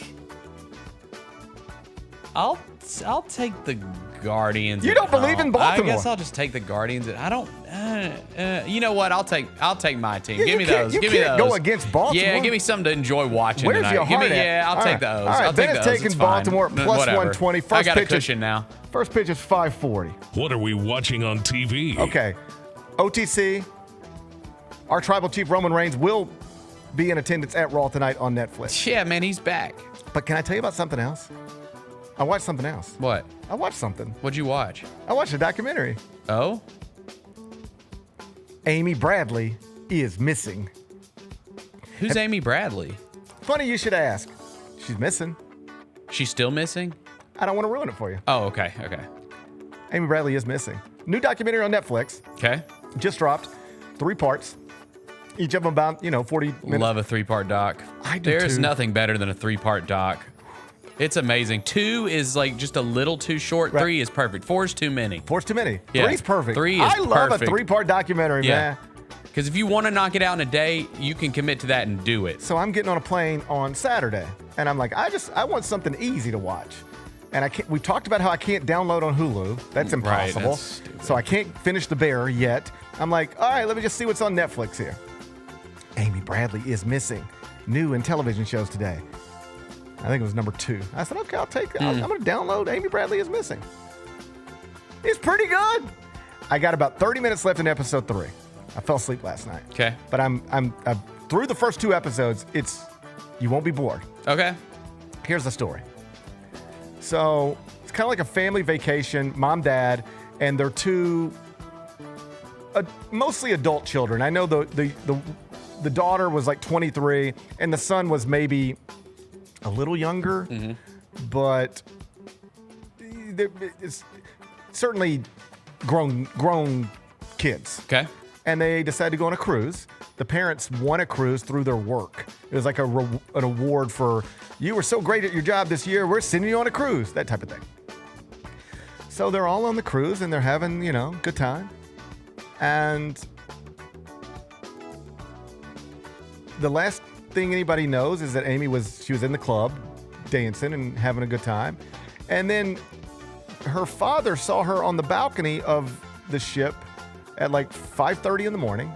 Speaker 9: the Guardians.
Speaker 7: You
Speaker 9: at
Speaker 7: don't believe
Speaker 9: home.
Speaker 7: in Baltimore.
Speaker 9: I guess I'll just take the Guardians. I don't. You know what? I'll take my team.
Speaker 7: Yeah,
Speaker 9: give me
Speaker 7: you can't-
Speaker 9: those.
Speaker 7: you
Speaker 9: Give me
Speaker 7: can't
Speaker 9: those.
Speaker 7: go against Baltimore.
Speaker 9: Yeah, give me something to enjoy watching
Speaker 7: Where's
Speaker 9: tonight.
Speaker 7: your
Speaker 9: Give me,
Speaker 7: heart at?
Speaker 9: yeah, I'll
Speaker 7: All
Speaker 9: take
Speaker 7: right.
Speaker 9: those.
Speaker 7: All right,
Speaker 9: I'll take
Speaker 7: Bennett's
Speaker 9: those.
Speaker 7: taking
Speaker 9: It's fine.
Speaker 7: Baltimore plus
Speaker 9: Whatever.
Speaker 7: 120.
Speaker 9: I
Speaker 7: First
Speaker 9: got a
Speaker 7: pitch is-
Speaker 9: cushion now.
Speaker 7: First pitch is 540.
Speaker 6: What are we watching on TV?
Speaker 7: Okay. OTC, our tribal chief Roman Reigns will be in attendance at Raw tonight on Netflix.
Speaker 9: Yeah, man, he's back.
Speaker 7: But can I tell you about something else? I watched something else.
Speaker 9: What?
Speaker 7: I watched something.
Speaker 9: What'd you watch?
Speaker 7: I watched a documentary.
Speaker 9: Oh?
Speaker 7: Amy Bradley is missing.
Speaker 9: Who's Amy Bradley?
Speaker 7: Funny you should ask. She's missing.
Speaker 9: She's still missing?
Speaker 7: I don't want to ruin it for you.
Speaker 9: Oh, okay.
Speaker 7: Amy Bradley is missing. New documentary on Netflix.
Speaker 9: Okay.
Speaker 7: Just dropped. 3 parts. Each of them about, 40 minutes.
Speaker 9: Love a 3-part doc.
Speaker 7: I do
Speaker 9: There's
Speaker 7: too.
Speaker 9: nothing better than a 3-part doc. It's amazing. 2 is like just a little too short. 3 is perfect. 4 is too many.
Speaker 7: 4's too many.
Speaker 9: Yeah.
Speaker 7: 3's perfect.
Speaker 9: 3 is
Speaker 7: I love
Speaker 9: perfect.
Speaker 7: a 3-part documentary, man.
Speaker 9: Because if you want to knock it out in a day, you can commit to that and do it.
Speaker 7: So I'm getting on a plane on Saturday, and I'm like, I want something easy to watch. And we talked about how I can't download on Hulu. That's impossible.
Speaker 9: that's stupid.
Speaker 7: So I can't finish The Bear yet. I'm like, all right, let me just see what's on Netflix here. Amy Bradley is missing. New in television shows today. I think it was number 2. I said, okay, I'll take it. I'm going to download Amy Bradley is missing. It's pretty good. I got about 30 minutes left in episode 3. I fell asleep last night.
Speaker 9: Okay.
Speaker 7: But I'm through the first 2 episodes. You won't be bored.
Speaker 9: Okay.
Speaker 7: Here's the story. So it's kind of like a family vacation, mom, dad, and their 2 mostly adult children. I know the daughter was like 23, and the son was maybe a little younger, but it's certainly grown kids.
Speaker 9: Okay.
Speaker 7: And they decided to go on a cruise. The parents won a cruise through their work. It was like an award for, you were so great at your job this year, we're sending you on a cruise, that type of thing. So they're all on the cruise and they're having, good time. And the last thing anybody knows is that Amy was in the club dancing and having a good time. And then her father saw her on the balcony of the ship at like 5:30 in the morning.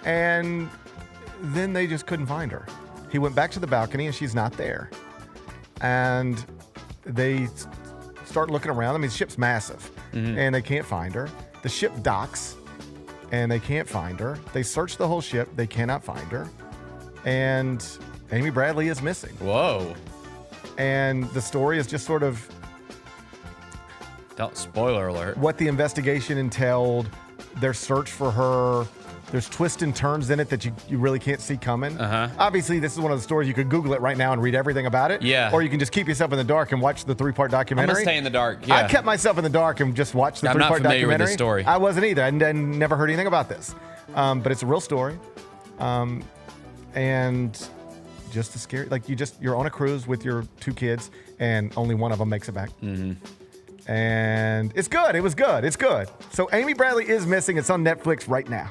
Speaker 7: And then they just couldn't find her. He went back to the balcony and she's not there. And they start looking around. I mean, the ship's massive and they can't find her. The ship docks and they can't find her. They search the whole ship. They cannot find her. And Amy Bradley is missing.
Speaker 9: Whoa.
Speaker 7: And the story is just sort of...
Speaker 9: Spoiler alert.
Speaker 7: What the investigation entailed, their search for her. There's twists and turns in it that you really can't see coming. Obviously, this is one of the stories you could Google it right now and read everything about it.
Speaker 9: Yeah.
Speaker 7: Or you can just keep yourself in the dark and watch the 3-part documentary.
Speaker 9: I'm going to stay in the dark, yeah.
Speaker 7: I kept myself in the dark and just watched the 3-part documentary.
Speaker 9: I'm not familiar with this story.
Speaker 7: I wasn't either. I never heard anything about this. But it's a real story. And just a scary, you're on a cruise with your 2 kids and only one of them makes it back. And it's good. It was good. It's good. So Amy Bradley is missing. It's on Netflix right now.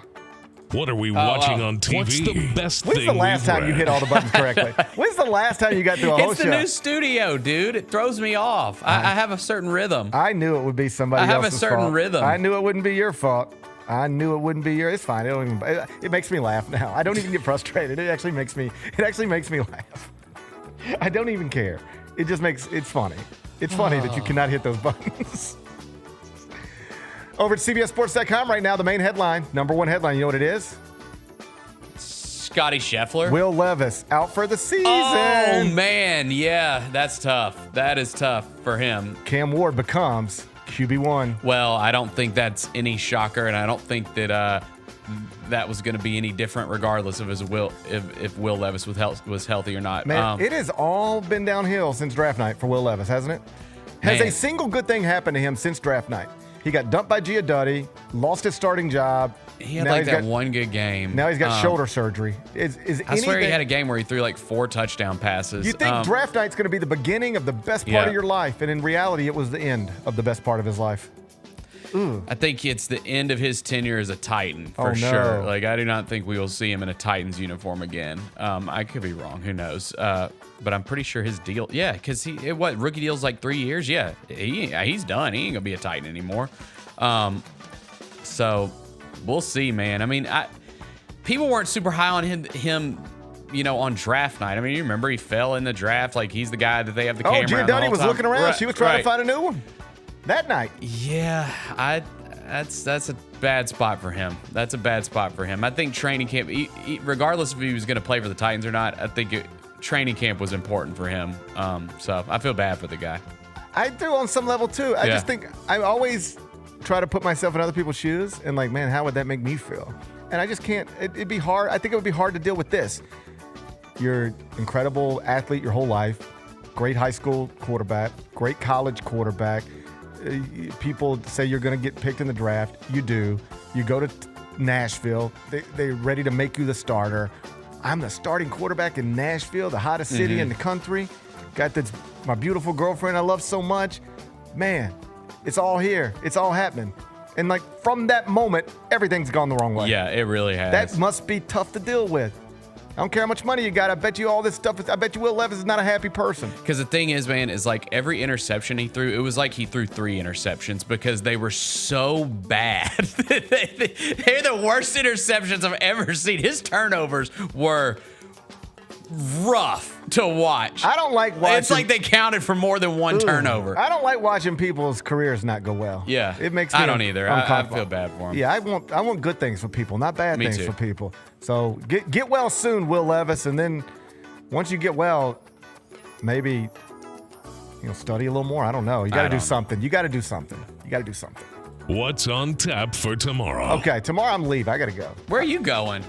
Speaker 6: What are we watching on TV? What's the best
Speaker 7: When's
Speaker 6: thing
Speaker 7: the last time you hit all the buttons correctly? When's the last time you got through a whole
Speaker 9: It's
Speaker 7: show?
Speaker 9: the new studio, dude. It throws me off. I have a certain rhythm.
Speaker 7: I knew it would be somebody else's fault.
Speaker 9: I have a certain rhythm.
Speaker 7: I knew it wouldn't be your fault. I knew it wouldn't be your. It's fine. It makes me laugh now. I don't even get frustrated. It actually makes me laugh. I don't even care. It's funny. It's funny that you cannot hit those buttons. Over at CBSSports.com right now, the main headline, number one headline, you know what it is?
Speaker 9: Scottie Scheffler.
Speaker 7: Will Levis out for the season.
Speaker 9: Oh, man. Yeah, that's tough. That is tough for him.
Speaker 7: Cam Ward becomes QB1.
Speaker 9: Well, I don't think that's any shocker, and I don't think that that was going to be any different regardless of if Will Levis was healthy or not.
Speaker 7: Man, it has all been downhill since draft night for Will Levis, hasn't it? Has a single good thing happened to him since draft night? He got dumped by Giudice, lost his starting job.
Speaker 9: He had that one good game.
Speaker 7: Now he's got shoulder surgery.
Speaker 9: I swear he had a game where he threw 4 touchdown passes.
Speaker 7: You think draft night's going to be the beginning of the best part of your life, and in reality, it was the end of the best part of his life. Ooh.
Speaker 9: I think it's the end of his tenure as a Titan for sure. I do not think we will see him in a Titans uniform again. I could be wrong. Who knows? But I'm pretty sure his deal, because rookie deal's 3 years? Yeah, he's done. He ain't gonna be a Titan anymore. So we'll see, man. I mean, people weren't super high on him, on draft night. I mean, you remember he fell in the draft. He's the guy that they have the camera.
Speaker 7: Oh, Giudice was looking around. Right, she was trying to find a new one that night.
Speaker 9: Yeah, that's a bad spot for him. That's a bad spot for him. I think training camp, regardless if he was going to play for the Titans or not, I think training camp was important for him. So I feel bad for the guy.
Speaker 7: I do on some level too. I just think I always try to put myself in other people's shoes and man, how would that make me feel? And I just can't. It'd be hard. I think it would be hard to deal with this. You're an incredible athlete your whole life, great high school quarterback, great college quarterback. People say you're going to get picked in the draft. You do. You go to Nashville. They're ready to make you the starter. I'm the starting quarterback in Nashville, the hottest city in the country. Got my beautiful girlfriend I love so much. Man, it's all here. It's all happening. And from that moment, everything's gone the wrong way.
Speaker 9: Yeah, it really has.
Speaker 7: That must be tough to deal with. I don't care how much money you got. I bet you all this stuff. I bet you Will Levis is not a happy person.
Speaker 9: Because the thing is, man, is every interception he threw, it was like he threw 3 interceptions because they were so bad. They're the worst interceptions I've ever seen. His turnovers were rough to watch.
Speaker 7: I don't like watching.
Speaker 9: It's like they counted for more than one turnover.
Speaker 7: I don't like watching people's careers not go well.
Speaker 9: Yeah,
Speaker 7: it makes me.
Speaker 9: I don't either. I feel bad for him.
Speaker 7: Yeah, I want good things for people, not bad things for people. So get well soon, Will Levis, and then once you get well, maybe study a little more. I don't know. You got to do something. You got to do something. You got to do something.
Speaker 6: What's on tap for tomorrow?
Speaker 7: Okay, tomorrow I'm leaving. I got to go.
Speaker 9: Where are you going?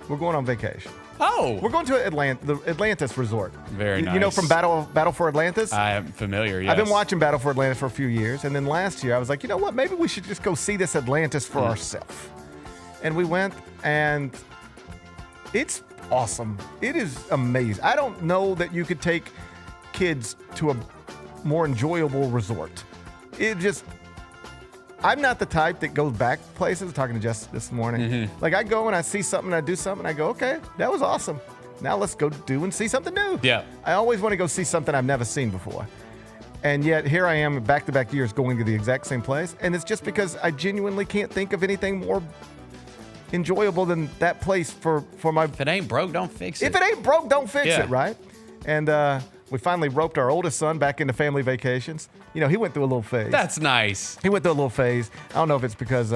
Speaker 7: We're going on vacation.
Speaker 9: Oh.
Speaker 7: We're going to the Atlantis Resort.
Speaker 9: Very nice.
Speaker 7: You know from Battle for Atlantis?
Speaker 9: I am familiar, yes.
Speaker 7: I've been watching Battle for Atlantis for a few years, and then last year I was like, you know what? Maybe we should just go see this Atlantis for ourselves. And we went, and it's awesome. It is amazing. I don't know that you could take kids to a more enjoyable resort. I'm not the type that goes back places. I was talking to Jess this morning.
Speaker 9: Mm-hmm.
Speaker 7: Like, I go and I see something, I do something, I go, okay, that was awesome. Now let's go do and see something new.
Speaker 9: Yeah.
Speaker 7: I always want to go see something I've never seen before. And yet here I am back-to-back years going to the exact same place. And it's just because I genuinely can't think of anything more enjoyable than that place for my...
Speaker 9: If it ain't broke, don't fix it.
Speaker 7: If it ain't broke, don't fix it, right? And we finally roped our oldest son back into family vacations. You know, he went through a little phase.
Speaker 9: That's nice.
Speaker 7: He went through a little phase. I don't know if it's because,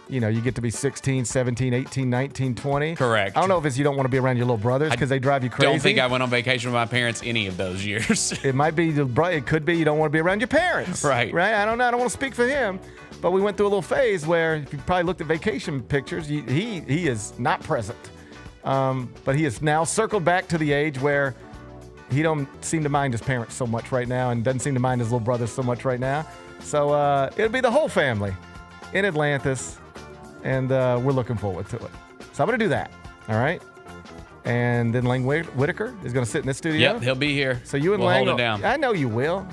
Speaker 7: you get to be 16, 17, 18, 19, 20.
Speaker 9: Correct.
Speaker 7: I don't know if it's you don't want to be around your little brothers because they drive you crazy.
Speaker 9: Don't think I went on vacation with my parents any of those years.
Speaker 7: It might be, it could be you don't want to be around your parents.
Speaker 9: Right.
Speaker 7: Right? I don't know. I don't want to speak for him. But we went through a little phase where, if you probably looked at vacation pictures, he is not present. But he is now circled back to the age where he don't seem to mind his parents so much right now and doesn't seem to mind his little brothers so much right now. So it'll be the whole family in Atlantis, and we're looking forward to it. So I'm going to do that, all right? And then Lang Whitaker is going to sit in this studio.
Speaker 9: Yep, he'll be here.
Speaker 7: So you and
Speaker 9: we'll
Speaker 7: Lang
Speaker 9: hold it down.
Speaker 7: I know you will.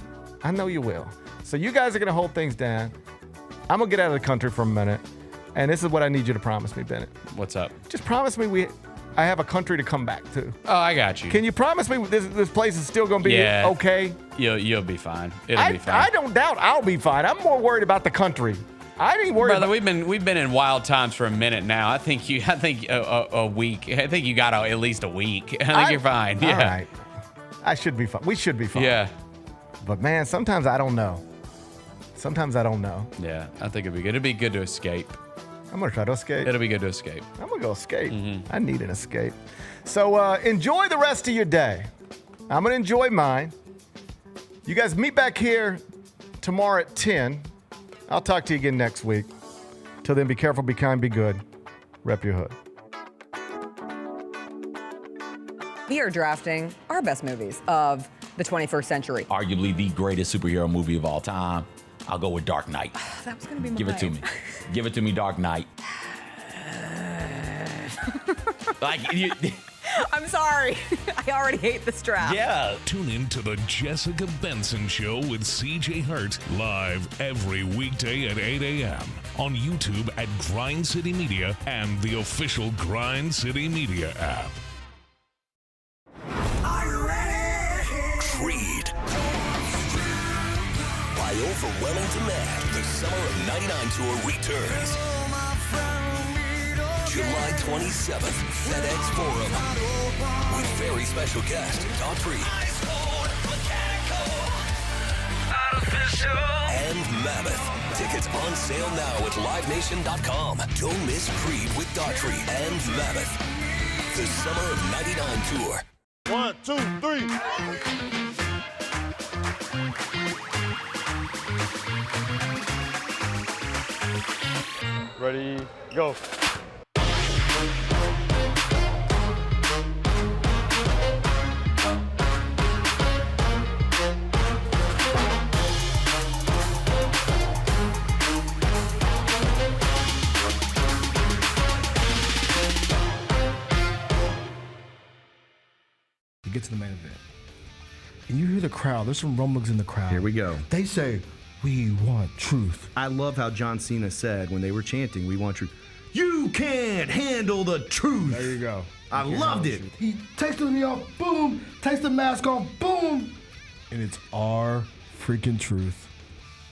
Speaker 7: So you guys are going to hold things down. I'm going to get out of the country for a minute, and this is what I need you to promise me, Bennett.
Speaker 9: What's up?
Speaker 7: Just promise me I have a country to come back to.
Speaker 9: Oh, I got you.
Speaker 7: Can you promise me this place is still going to be okay?
Speaker 9: You'll be fine. It'll be fine.
Speaker 7: I don't doubt I'll be fine. I'm more worried about the country. I ain't worried
Speaker 9: Brother,
Speaker 7: about...
Speaker 9: we've been in wild times for a minute now. I think a week. I think you got at least a week. I think you're fine. Yeah.
Speaker 7: All right. I should be fine. We should be fine.
Speaker 9: Yeah.
Speaker 7: But man, sometimes I don't know.
Speaker 9: Yeah, I think it'd be good. It'd be good to escape.
Speaker 7: I'm going to try to escape.
Speaker 9: It'll be good to escape.
Speaker 7: I'm going to go escape.
Speaker 9: Mm-hmm.
Speaker 7: I need an escape. So enjoy the rest of your day. I'm going to enjoy mine. You guys meet back here tomorrow at 10. I'll talk to you again next week. Till then, be careful, be kind, be good. Rep your hood.
Speaker 12: We are drafting our best movies of the 21st century.
Speaker 14: Arguably the greatest superhero movie of all time. I'll go with Dark Knight.
Speaker 12: That was going to be mine.
Speaker 14: Give it to me. Give it to me, Dark Knight.
Speaker 12: I'm sorry. I already hate this draft.
Speaker 14: Yeah.
Speaker 6: Tune in to the Jessica Benson Show with CJ Hurt live every weekday at 8 a.m. on YouTube at Grind City Media and the official Grind City Media app.
Speaker 1: Creed. By overwhelming demand, the Summer of '99 tour returns. July 27th, FedEx Forum. With very special guest, Daughtry. And Mammoth. Tickets on sale now at LiveNation.com. Don't miss Creed with Daughtry and Mammoth. The Summer of '99 tour.
Speaker 2: 1, 2, 3. Ready, go.
Speaker 3: You get to the main event. And you hear the crowd. There's some rumblings in the crowd.
Speaker 4: Here we go.
Speaker 3: They say, "We want truth."
Speaker 4: I love how John Cena said when they were chanting, "We want truth." You can't handle the truth.
Speaker 3: There you go.
Speaker 4: I loved it.
Speaker 3: He takes the knee off, boom. Takes the mask off, boom. And it's our freaking truth.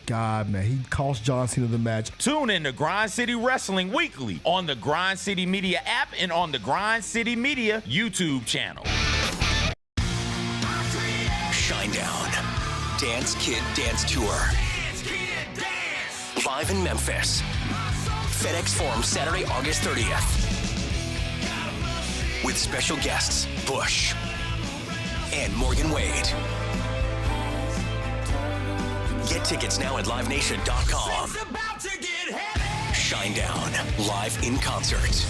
Speaker 3: God, man, he cost John Cena the match.
Speaker 14: Tune in to Grind City Wrestling weekly on the Grind City Media app and on the Grind City Media YouTube channel.
Speaker 1: Shinedown. Dance Kid Dance Tour. Live in Memphis. FedEx Forum, Saturday, August 30th. With special guests, Bush and Morgan Wade. Get tickets now at LiveNation.com. Shinedown, live in concert.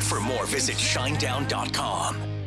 Speaker 1: For more, visit shinedown.com.